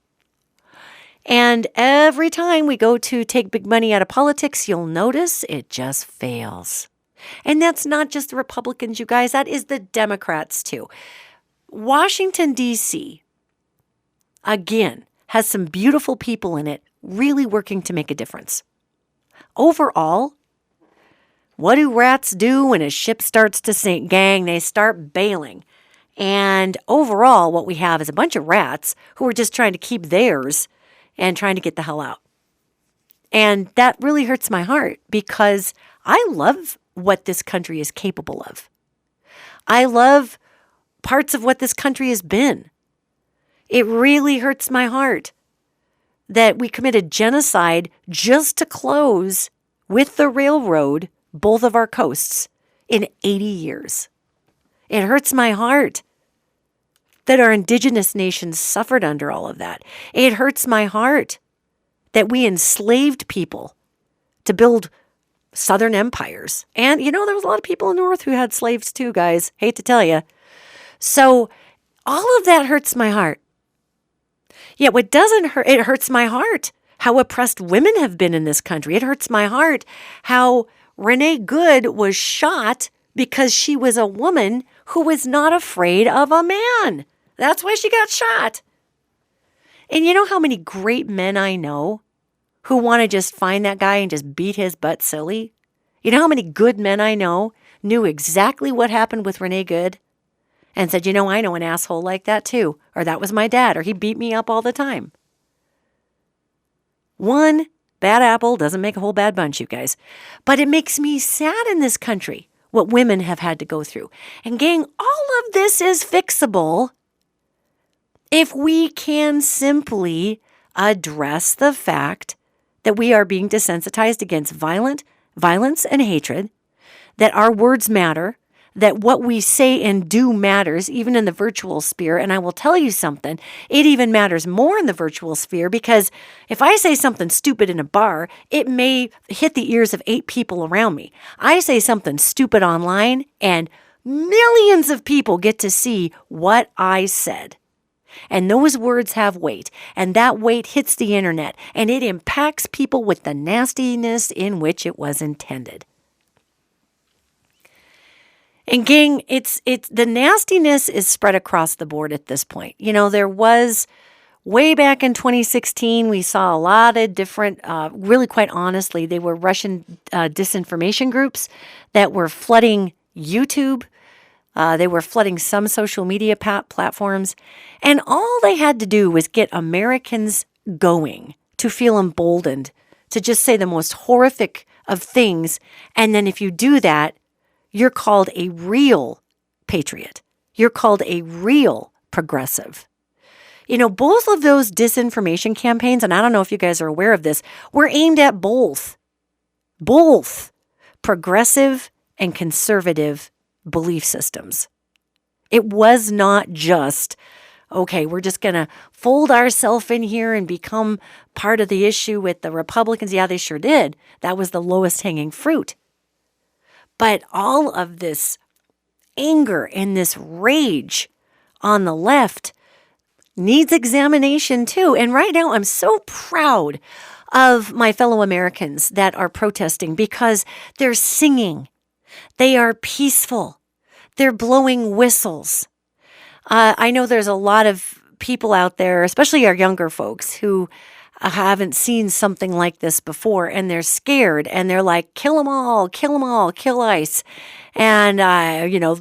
And every time we go to take big money out of politics, you'll notice it just fails. And that's not just the Republicans, you guys. That is the Democrats, too. Washington, D.C., again, has some beautiful people in it really working to make a difference. Overall, what do rats do when a ship starts to sink? Gang, they start bailing. And overall, what we have is a bunch of rats who are just trying to keep theirs and trying to get the hell out. And that really hurts my heart because I love what this country is capable of. I love parts of what this country has been. It really hurts my heart that we committed genocide just to close with the railroad both of our coasts in 80 years. It hurts my heart that our indigenous nations suffered under all of that. It hurts my heart that we enslaved people to build southern empires. And, there was a lot of people in the North who had slaves too, guys. Hate to tell you. So all of that hurts my heart. Yet what doesn't hurt, it hurts my heart how oppressed women have been in this country. It hurts my heart how Renee Good was shot because she was a woman who was not afraid of a man. That's why she got shot. And you know how many great men I know who want to just find that guy and just beat his butt silly? You know how many good men I know knew exactly what happened with Renee Good and said, I know an asshole like that too. Or that was my dad, or he beat me up all the time. One bad apple doesn't make a whole bad bunch, you guys. But it makes me sad in this country what women have had to go through. And gang, all of this is fixable if we can simply address the fact that we are being desensitized against violence and hatred, that our words matter, that what we say and do matters, even in the virtual sphere. And I will tell you something, it even matters more in the virtual sphere, because if I say something stupid in a bar, it may hit the ears of 8 people around me. I say something stupid online and millions of people get to see what I said. And those words have weight, and that weight hits the internet, and it impacts people with the nastiness in which it was intended. And gang, it's the nastiness is spread across the board at this point. You know, there was way back in 2016, we saw a lot of different, really quite honestly, they were Russian disinformation groups that were flooding YouTube. They were flooding some social media platforms. And all they had to do was get Americans going to feel emboldened to just say the most horrific of things. And then if you do that, you're called a real patriot. You're called a real progressive. You know, both of those disinformation campaigns, and I don't know if you guys are aware of this, were aimed at both progressive and conservative belief systems. It was not just, okay, we're just going to fold ourselves in here and become part of the issue with the Republicans. Yeah, they sure did. That was the lowest hanging fruit. But all of this anger and this rage on the left needs examination too. And right now, I'm so proud of my fellow Americans that are protesting, because they're singing. They are peaceful. They're blowing whistles. I know there's a lot of people out there, especially our younger folks, who haven't seen something like this before, and they're scared, and they're like, kill them all, kill ICE. And, you know,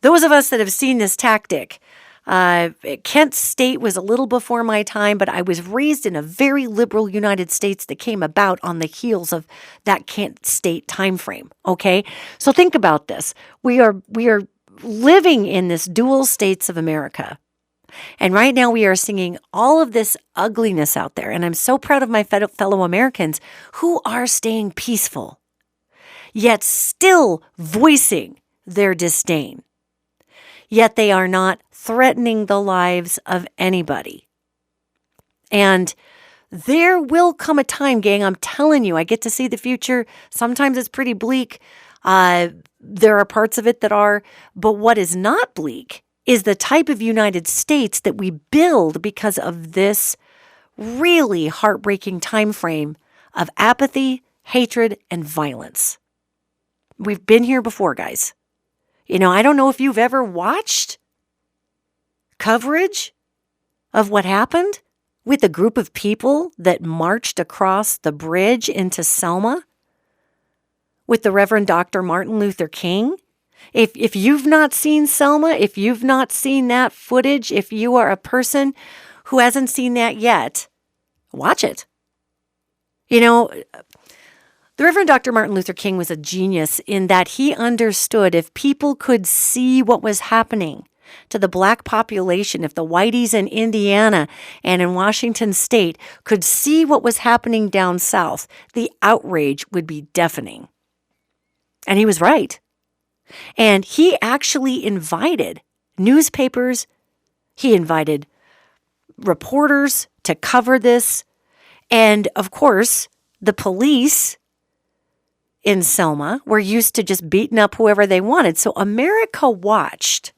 those of us that have seen this tactic, Kent State was a little before my time, but I was raised in a very liberal United States that came about on the heels of that Kent State timeframe. Okay, so think about this: we are living in this dual states of America, and right now we are seeing all of this ugliness out there. And I'm so proud of my fellow Americans who are staying peaceful, yet still voicing their disdain. Yet they are not threatening the lives of anybody. And there will come a time, gang, I'm telling you, I get to see the future. Sometimes it's pretty bleak. There are parts of it that are, but what is not bleak is the type of United States that we build because of this really heartbreaking time frame of apathy, hatred, and violence. We've been here before, guys. You know, I don't know if you've ever watched coverage of what happened with a group of people that marched across the bridge into Selma with the Reverend Dr. Martin Luther King. If you've not seen Selma, if you've not seen that footage, if you are a person who hasn't seen that yet, watch it. You know, the Reverend Dr. Martin Luther King was a genius in that he understood if people could see what was happening to the black population, if the whiteys in Indiana and in Washington State could see what was happening down south, the outrage would be deafening. And he was right. And he actually invited newspapers, he invited reporters to cover this. And of course, the police in Selma were used to just beating up whoever they wanted. So America watched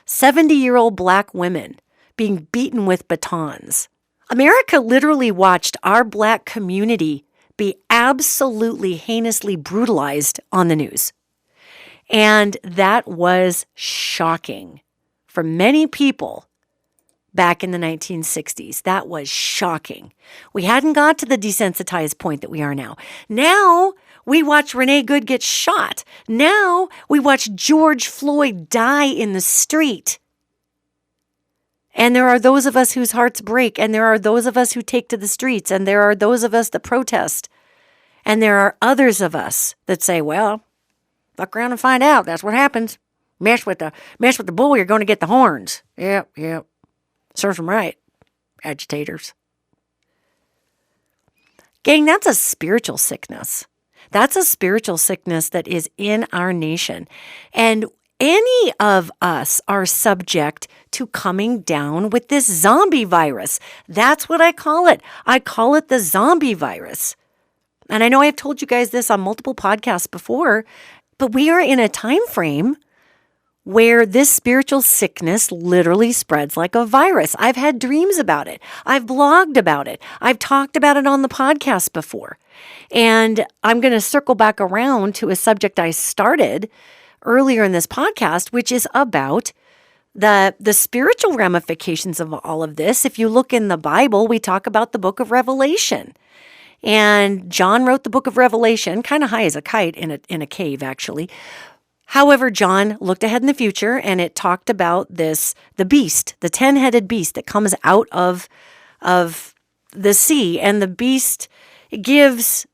70-year-old black women being beaten with batons. America literally watched our black community be absolutely heinously brutalized on the news. And that was shocking for many people back in the 1960s. That was shocking. We hadn't got to the desensitized point that we are now. Now we watch Renee Good get shot. Now we watch George Floyd die in the street. And there are those of us whose hearts break, and there are those of us who take to the streets, and there are those of us that protest. And there are others of us that say, well, fuck around and find out. That's what happens. Mess with the bull, you're going to get the horns. Yep. Serves them right, agitators. Gang, that's a spiritual sickness. That's a spiritual sickness that is in our nation. And any of us are subject to coming down with this zombie virus. That's what I call it. I call it the zombie virus. And I know I've told you guys this on multiple podcasts before, but we are in a time frame where this spiritual sickness literally spreads like a virus. I've had dreams about it. I've blogged about it. I've talked about it on the podcast before. And I'm going to circle back around to a subject I started earlier in this podcast, which is about the spiritual ramifications of all of this. If you look in the Bible, we talk about the book of Revelation. And John wrote the book of Revelation, kind of high as a kite in a cave, actually. However, John looked ahead in the future, and it talked about the beast, the 10-headed beast that comes out of the sea. And the beast gives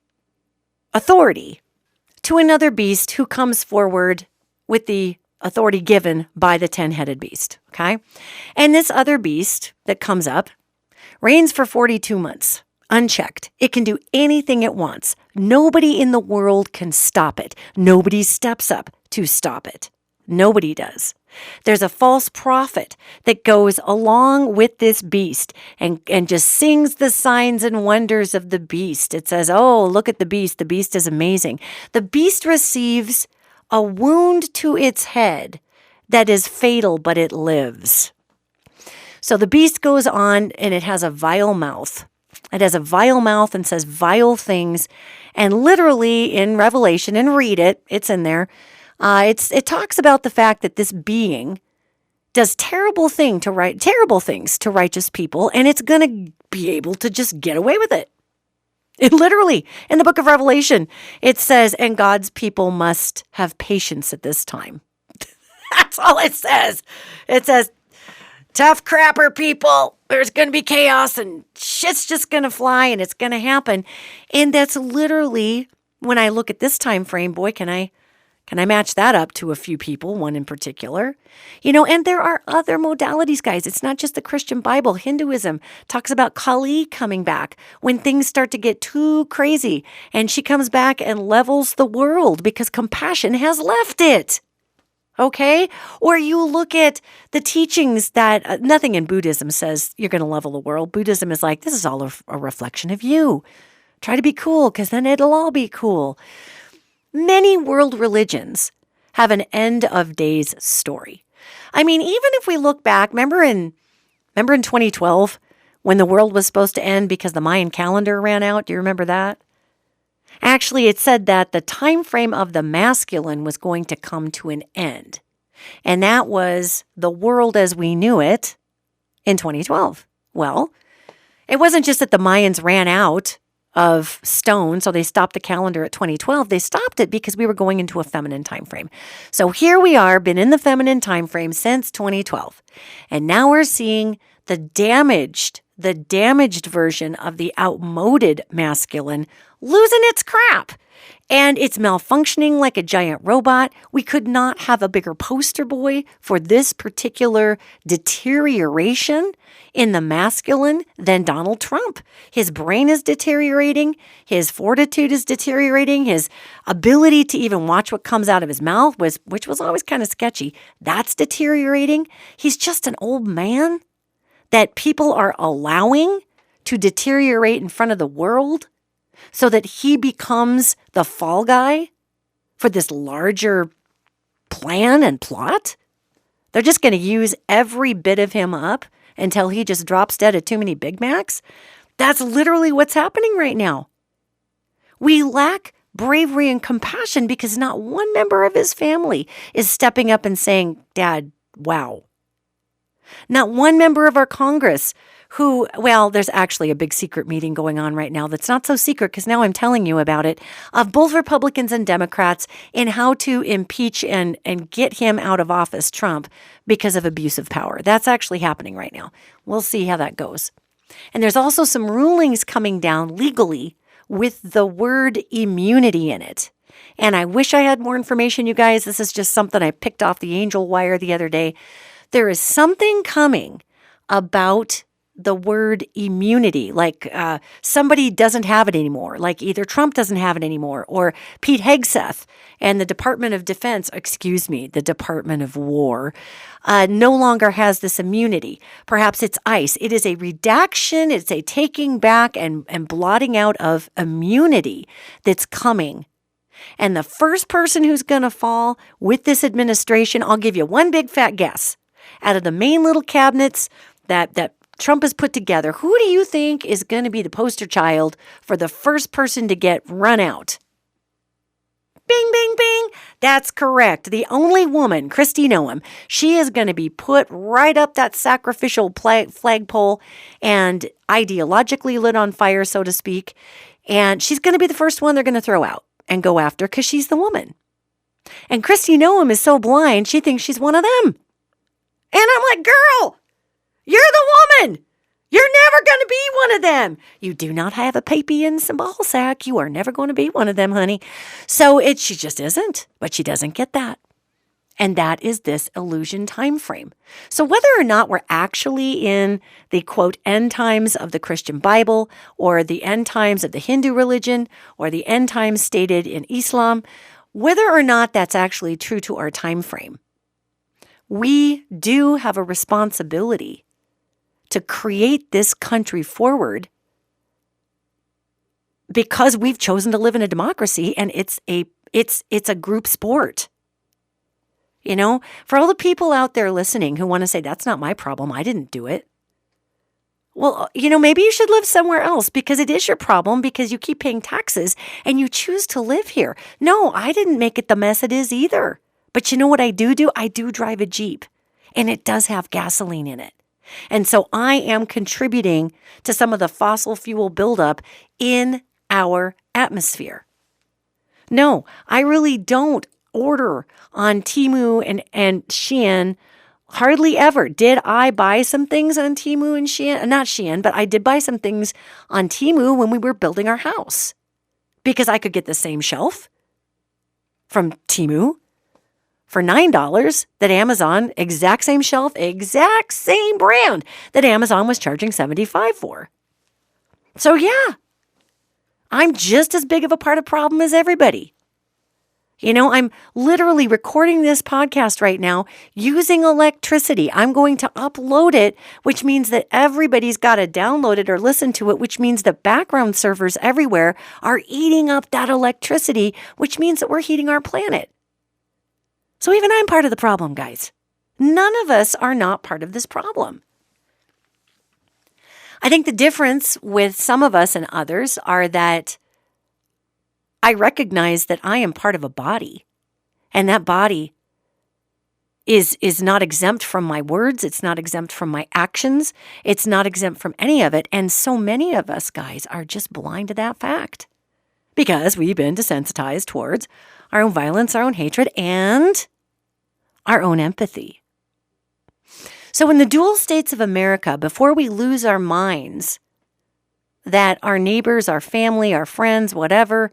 authority to another beast who comes forward with the authority given by the 10-headed beast, okay? And this other beast that comes up reigns for 42 months, unchecked. It can do anything it wants. Nobody in the world can stop it. Nobody steps up to stop it. Nobody does. There's a false prophet that goes along with this beast and just sings the signs and wonders of the beast. It says, oh, look at the beast. The beast is amazing. The beast receives a wound to its head that is fatal, but it lives. So the beast goes on and it has a vile mouth. It has a vile mouth and says vile things. And literally in Revelation, and read it, it's in there, it talks about the fact that this being does terrible things to righteous people, and it's going to be able to just get away with it. It literally, in the book of Revelation, it says, and God's people must have patience at this time. That's all it says. It says, tough crapper people, there's going to be chaos and shit's just going to fly and it's going to happen. And that's literally, when I look at this time frame, boy, can I match that up to a few people, one in particular? And there are other modalities, guys. It's not just the Christian Bible. Hinduism talks about Kali coming back when things start to get too crazy. And she comes back and levels the world because compassion has left it. Okay? Or you look at the teachings that nothing in Buddhism says you're going to level the world. Buddhism is like, this is all a reflection of you. Try to be cool because then it'll all be cool. Many world religions have an end of days story. I mean, even if we look back, remember in 2012 when the world was supposed to end because the Mayan calendar ran out? Do you remember that? Actually, it said that the time frame of the masculine was going to come to an end. And that was the world as we knew it in 2012. Well, it wasn't just that the Mayans ran out of stone, so they stopped the calendar at 2012. They stopped it because we were going into a feminine time frame. So here we are, been in the feminine time frame since 2012. And now we're seeing the damaged version of the outmoded masculine losing its crap. And it's malfunctioning like a giant robot. We could not have a bigger poster boy for this particular deterioration in the masculine than Donald Trump. His brain is deteriorating. His fortitude is deteriorating. His ability to even watch what comes out of his mouth, which was always kind of sketchy, that's deteriorating. He's just an old man that people are allowing to deteriorate in front of the world so that he becomes the fall guy for this larger plan and plot. They're just going to use every bit of him up until he just drops dead at too many Big Macs. That's literally what's happening right now. We lack bravery and compassion because not one member of his family is stepping up and saying, Dad, wow. Not one member of our Congress who, well, there's actually a big secret meeting going on right now that's not so secret because now I'm telling you about it, of both Republicans and Democrats in how to impeach and get him out of office, Trump, because of abuse of power. That's actually happening right now. We'll see how that goes. And there's also some rulings coming down legally with the word immunity in it. And I wish I had more information, you guys. This is just something I picked off the angel wire the other day. There is something coming about the word immunity, like somebody doesn't have it anymore, like either Trump doesn't have it anymore, or Pete Hegseth and the Department of Defense, the Department of War, no longer has this immunity. Perhaps it's ICE. It is a redaction, it's a taking back and blotting out of immunity that's coming. And the first person who's going to fall with this administration, I'll give you one big fat guess. Out of the main little cabinets that Trump has put together, who do you think is going to be the poster child for the first person to get run out? Bing, bing, bing. That's correct. The only woman, Kristi Noem, she is going to be put right up that sacrificial flagpole and ideologically lit on fire, so to speak. And she's going to be the first one they're going to throw out and go after because she's the woman. And Kristi Noem is so blind, she thinks she's one of them. And I'm like, girl, you're the woman. You're never going to be one of them. You do not have a papy and some ball sack. You are never going to be one of them, honey. So she just isn't, but she doesn't get that. And that is this illusion time frame. So whether or not we're actually in the, quote, end times of the Christian Bible or the end times of the Hindu religion or the end times stated in Islam, whether or not that's actually true to our time frame, we do have a responsibility to create this country forward because we've chosen to live in a democracy and it's a group sport. You know, for all the people out there listening who want to say, that's not my problem, I didn't do it. Well, you know, maybe you should live somewhere else because it is your problem because you keep paying taxes and you choose to live here. No, I didn't make it the mess it is either. But you know what I do? I do drive a Jeep, and it does have gasoline in it. And so I am contributing to some of the fossil fuel buildup in our atmosphere. No, I really don't order on Temu and Shein. Hardly ever. Did I buy some things on Temu and Shein? Not Shein, but I did buy some things on Temu when we were building our house because I could get the same shelf from Temu for $9 that Amazon, exact same shelf, exact same brand that Amazon was charging $75 for. So yeah, I'm just as big of a part of the problem as everybody. You know, I'm literally recording this podcast right now using electricity. I'm going to upload it, which means that everybody's got to download it or listen to it, which means that background servers everywhere are eating up that electricity, which means that we're heating our planet. So even I'm part of the problem, guys. None of us are not part of this problem. I think the difference with some of us and others are that I recognize that I am part of a body, and that body is not exempt from my words. It's not exempt from my actions. It's not exempt from any of it. And so many of us, guys, are just blind to that fact because we've been desensitized towards our own violence, our own hatred, and our own empathy. So in the dual states of America, before we lose our minds that our neighbors, our family, our friends, whatever,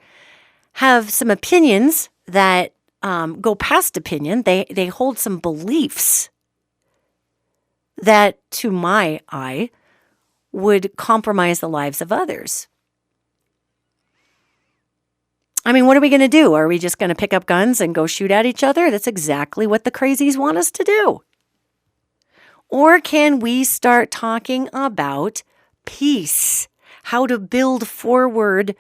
have some opinions that go past opinion, they hold some beliefs that, to my eye, would compromise the lives of others. I mean, what are we going to do? Are we just going to pick up guns and go shoot at each other? That's exactly what the crazies want us to do. Or can we start talking about peace, how to build forward,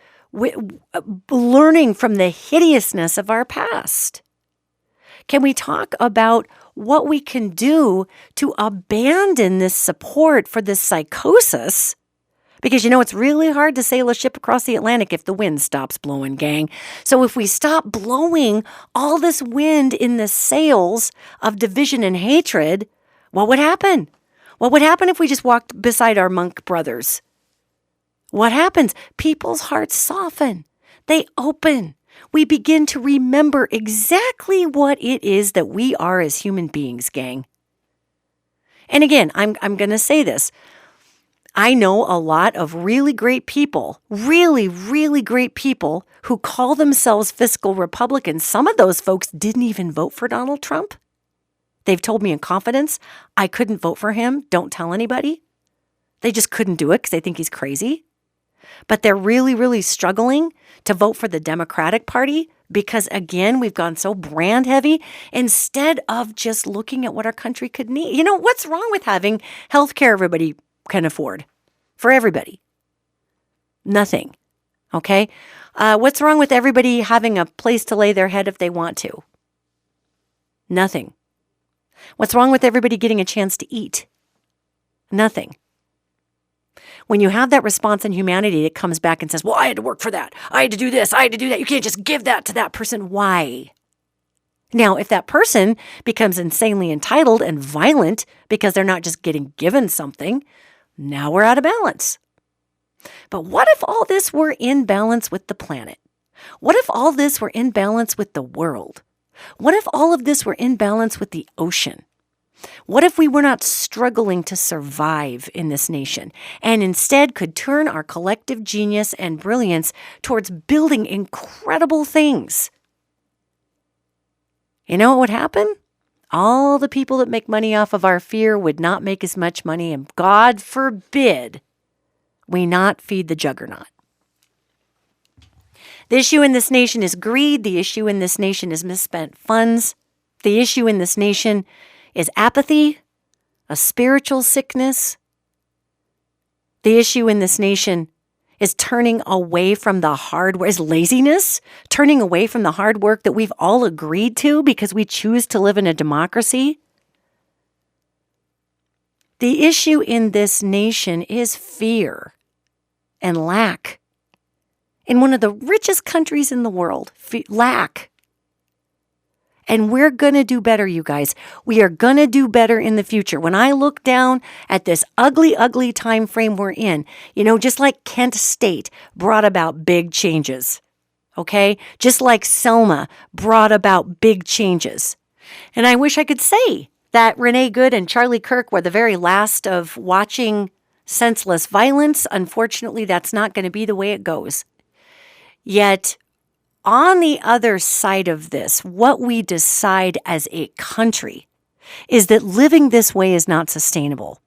learning from the hideousness of our past? Can we talk about what we can do to abandon this support for this psychosis? Because, you know, it's really hard to sail a ship across the Atlantic if the wind stops blowing, gang. So if we stop blowing all this wind in the sails of division and hatred, what would happen? What would happen if we just walked beside our monk brothers? What happens? People's hearts soften. They open. We begin to remember exactly what it is that we are as human beings, gang. And again, I'm going to say this. I know a lot of really great people, really, really great people who call themselves fiscal Republicans. Some of those folks didn't even vote for Donald Trump. They've told me in confidence, I couldn't vote for him. Don't tell anybody. They just couldn't do it because they think he's crazy. But they're really, really struggling to vote for the Democratic Party because, again, we've gone so brand heavy instead of just looking at what our country could need. You know, what's wrong with having health care everybody can afford for everybody? Nothing. Okay? What's wrong with everybody having a place to lay their head if they want to? Nothing. What's wrong with everybody getting a chance to eat? Nothing. When you have that response in humanity, it comes back and says, well, I had to work for that. I had to do this. I had to do that. You can't just give that to that person. Why? Now, if that person becomes insanely entitled and violent because they're not just getting given something, now we're out of balance. But what if all this were in balance with the planet? What if all this were in balance with the world? What if all of this were in balance with the ocean? What if we were not struggling to survive in this nation and instead could turn our collective genius and brilliance towards building incredible things? You know what would happen? All the people that make money off of our fear would not make as much money, and God forbid we not feed the juggernaut. The issue in this nation is greed. The issue in this nation is misspent funds. The issue in this nation is apathy, a spiritual sickness. The issue in this nation is turning away from the hard work, is laziness, turning away from the hard work that we've all agreed to because we choose to live in a democracy. The issue in this nation is fear and lack. In one of the richest countries in the world, lack. And we're going to do better, you guys. We are going to do better in the future. When I look down at this ugly, ugly time frame we're in, you know, just like Kent State brought about big changes, okay? Just like Selma brought about big changes. And I wish I could say that Renee Good and Charlie Kirk were the very last of watching senseless violence. Unfortunately, that's not going to be the way it goes. Yet, on the other side of this, what we decide as a country is that living this way is not sustainable.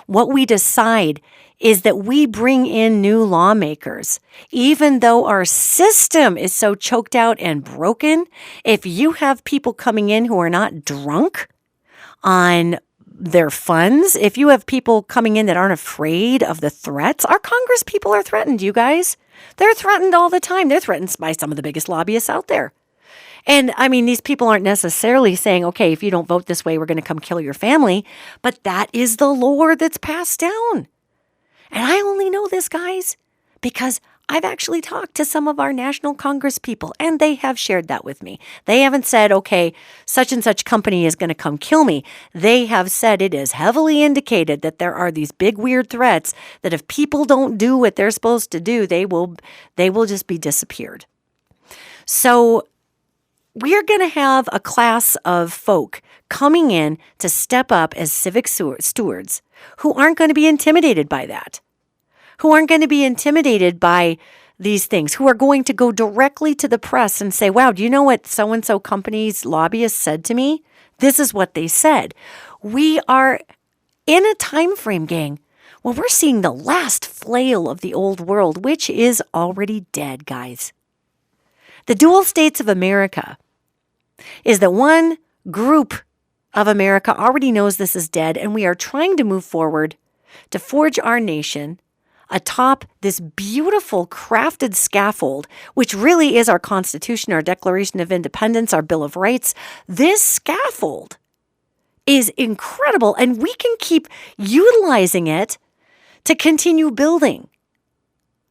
What we decide is that we bring in new lawmakers. Even though our system is so choked out and broken, if you have people coming in who are not drunk on their funds, if you have people coming in that aren't afraid of the threats, our Congress people are threatened, you guys. They're threatened all the time. They're threatened by some of the biggest lobbyists out there. And I mean, these people aren't necessarily saying, okay, if you don't vote this way, we're going to come kill your family. But that is the lore that's passed down. And I only know this, guys, because I've actually talked to some of our national Congress people, and they have shared that with me. They haven't said, okay, such and such company is going to come kill me. They have said it is heavily indicated that there are these big weird threats that if people don't do what they're supposed to do, they will just be disappeared. So we're going to have a class of folk coming in to step up as civic stewards who aren't going to be intimidated by that, who aren't going to be intimidated by these things, who are going to go directly to the press and say, wow, do you know what so-and-so company's lobbyists said to me? This is what they said. We are in a time frame, gang, where we're seeing the last flail of the old world, which is already dead, guys. The dual states of America is that one group of America already knows this is dead, and we are trying to move forward to forge our nation atop this beautiful crafted scaffold, which really is our Constitution, our Declaration of Independence, our Bill of Rights. This scaffold is incredible, and we can keep utilizing it to continue building.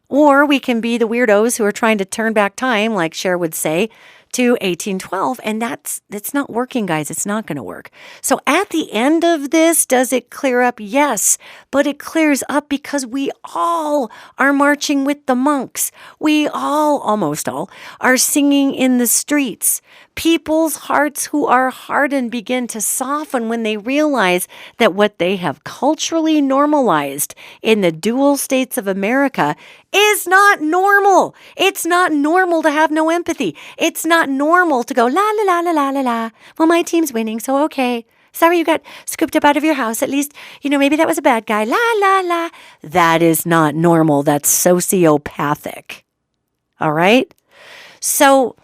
Or we can be the weirdos who are trying to turn back time, like Cher would say, to 1812, and that's not working, guys. It's not going to work. So at the end of this, does it clear up? Yes, but it clears up because we all are marching with the monks. We all, almost all, are singing in the streets. People's hearts who are hardened begin to soften when they realize that what they have culturally normalized in the dual states of America is not normal. It's not normal to have no empathy. It's not normal to go, la, la, la, la, la, la, la. Well, my team's winning, so okay. Sorry you got scooped up out of your house. At least, maybe that was a bad guy. La, la, la. That is not normal. That's sociopathic. All right? So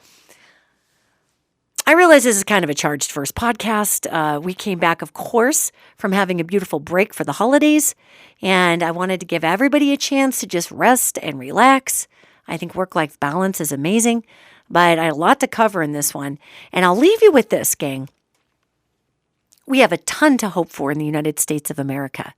I realize this is kind of a charged first podcast. We came back, of course, from having a beautiful break for the holidays, and I wanted to give everybody a chance to just rest and relax. I think work-life balance is amazing, but I have a lot to cover in this one. And I'll leave you with this, gang. We have a ton to hope for in the United States of America.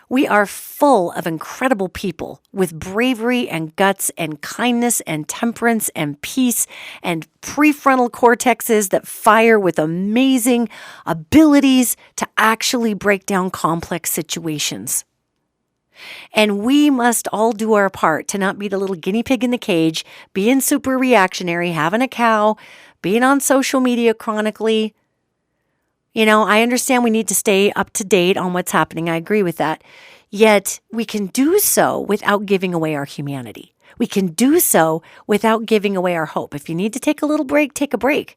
We are full of incredible people with bravery and guts and kindness and temperance and peace and prefrontal cortexes that fire with amazing abilities to actually break down complex situations. And we must all do our part to not be the little guinea pig in the cage, being super reactionary, having a cow, being on social media chronically. I understand we need to stay up to date on what's happening. I agree with that. Yet we can do so without giving away our humanity. We can do so without giving away our hope. If you need to take a little break, take a break.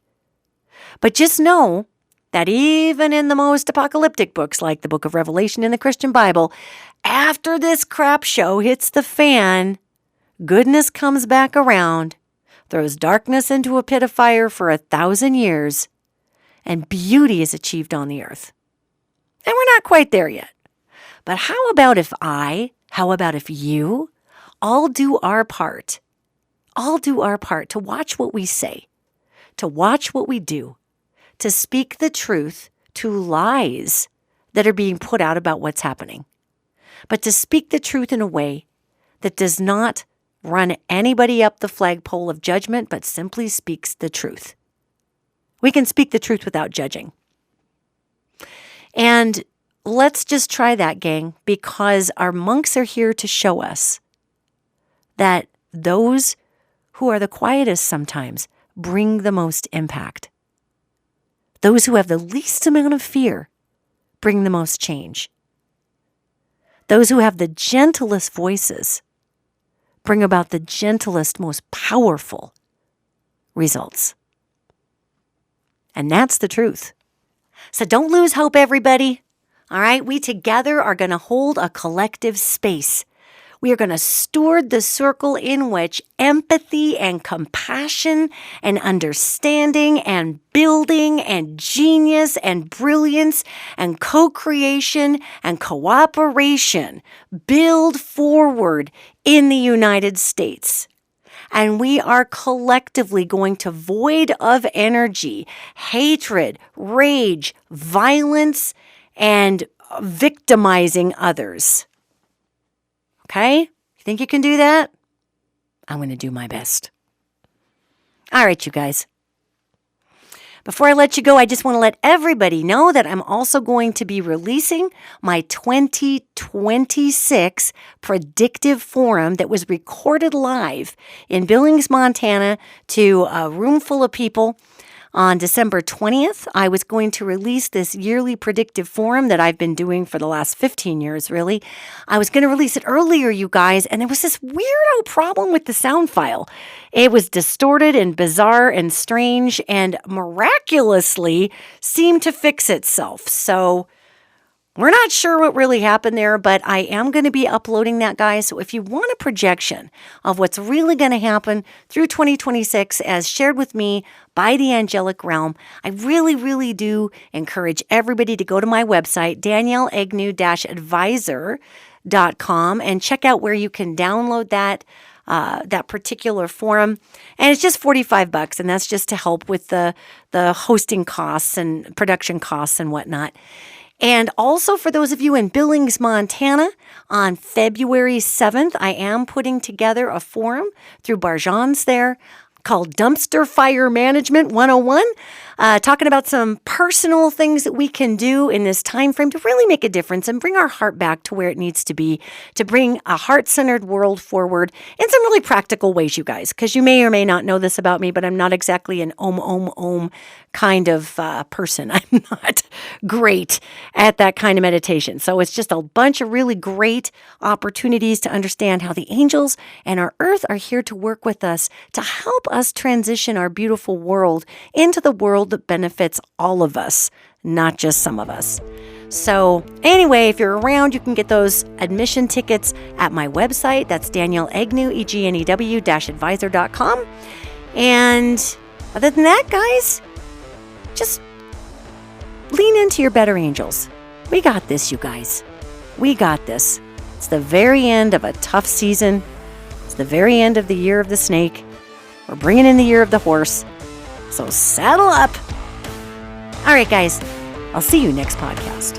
But just know that even in the most apocalyptic books, like the book of Revelation in the Christian Bible, after this crap show hits the fan, goodness comes back around, throws darkness into a pit of fire for 1,000 years, and beauty is achieved on the earth. And we're not quite there yet. But how about if you, all do our part to watch what we say, to watch what we do, to speak the truth to lies that are being put out about what's happening, but to speak the truth in a way that does not run anybody up the flagpole of judgment, but simply speaks the truth. We can speak the truth without judging. And let's just try that, gang, because our monks are here to show us that those who are the quietest sometimes bring the most impact. Those who have the least amount of fear bring the most change. Those who have the gentlest voices bring about the gentlest, most powerful results. And that's the truth. So don't lose hope, everybody. All right, we together are going to hold a collective space. We are going to steward the circle in which empathy and compassion and understanding and building and genius and brilliance and co-creation and cooperation build forward in the United States. And we are collectively going to void of energy, hatred, rage, violence, and victimizing others. Okay? You think you can do that? I'm going to do my best. All right, you guys. Before I let you go, I just want to let everybody know that I'm also going to be releasing my 2026 predictive forum that was recorded live in Billings, Montana to a room full of people. On December 20th, I was going to release this yearly predictive forum that I've been doing for the last 15 years, really. I was going to release it earlier, you guys, and there was this weirdo problem with the sound file. It was distorted and bizarre and strange and miraculously seemed to fix itself. So we're not sure what really happened there, but I am going to be uploading that, guys. So if you want a projection of what's really going to happen through 2026 as shared with me by the angelic realm, I really, really do encourage everybody to go to my website, danielleegnew-advisor.com, and check out where you can download that particular forum. And it's just $45, and that's just to help with the hosting costs and production costs and whatnot. And also for those of you in Billings, Montana, on February 7th, I am putting together a forum through Barjan's there called Dumpster Fire Management 101, talking about some personal things that we can do in this time frame to really make a difference and bring our heart back to where it needs to be, to bring a heart-centered world forward in some really practical ways, you guys, because you may or may not know this about me, but I'm not exactly an om kind of person. I'm not great at that kind of meditation. So it's just a bunch of really great opportunities to understand how the angels and our earth are here to work with us to help us transition our beautiful world into the world that benefits all of us, not just some of us. So anyway, if you're around, you can get those admission tickets at my website. That's Danielle Egnew, EGNEW-advisor.com. And other than that, guys, just lean into your better angels. We got this, you guys. We got this. It's the very end of a tough season. It's the very end of the year of the snake. We're bringing in the year of the horse. So saddle up. All right, guys. I'll see you next podcast.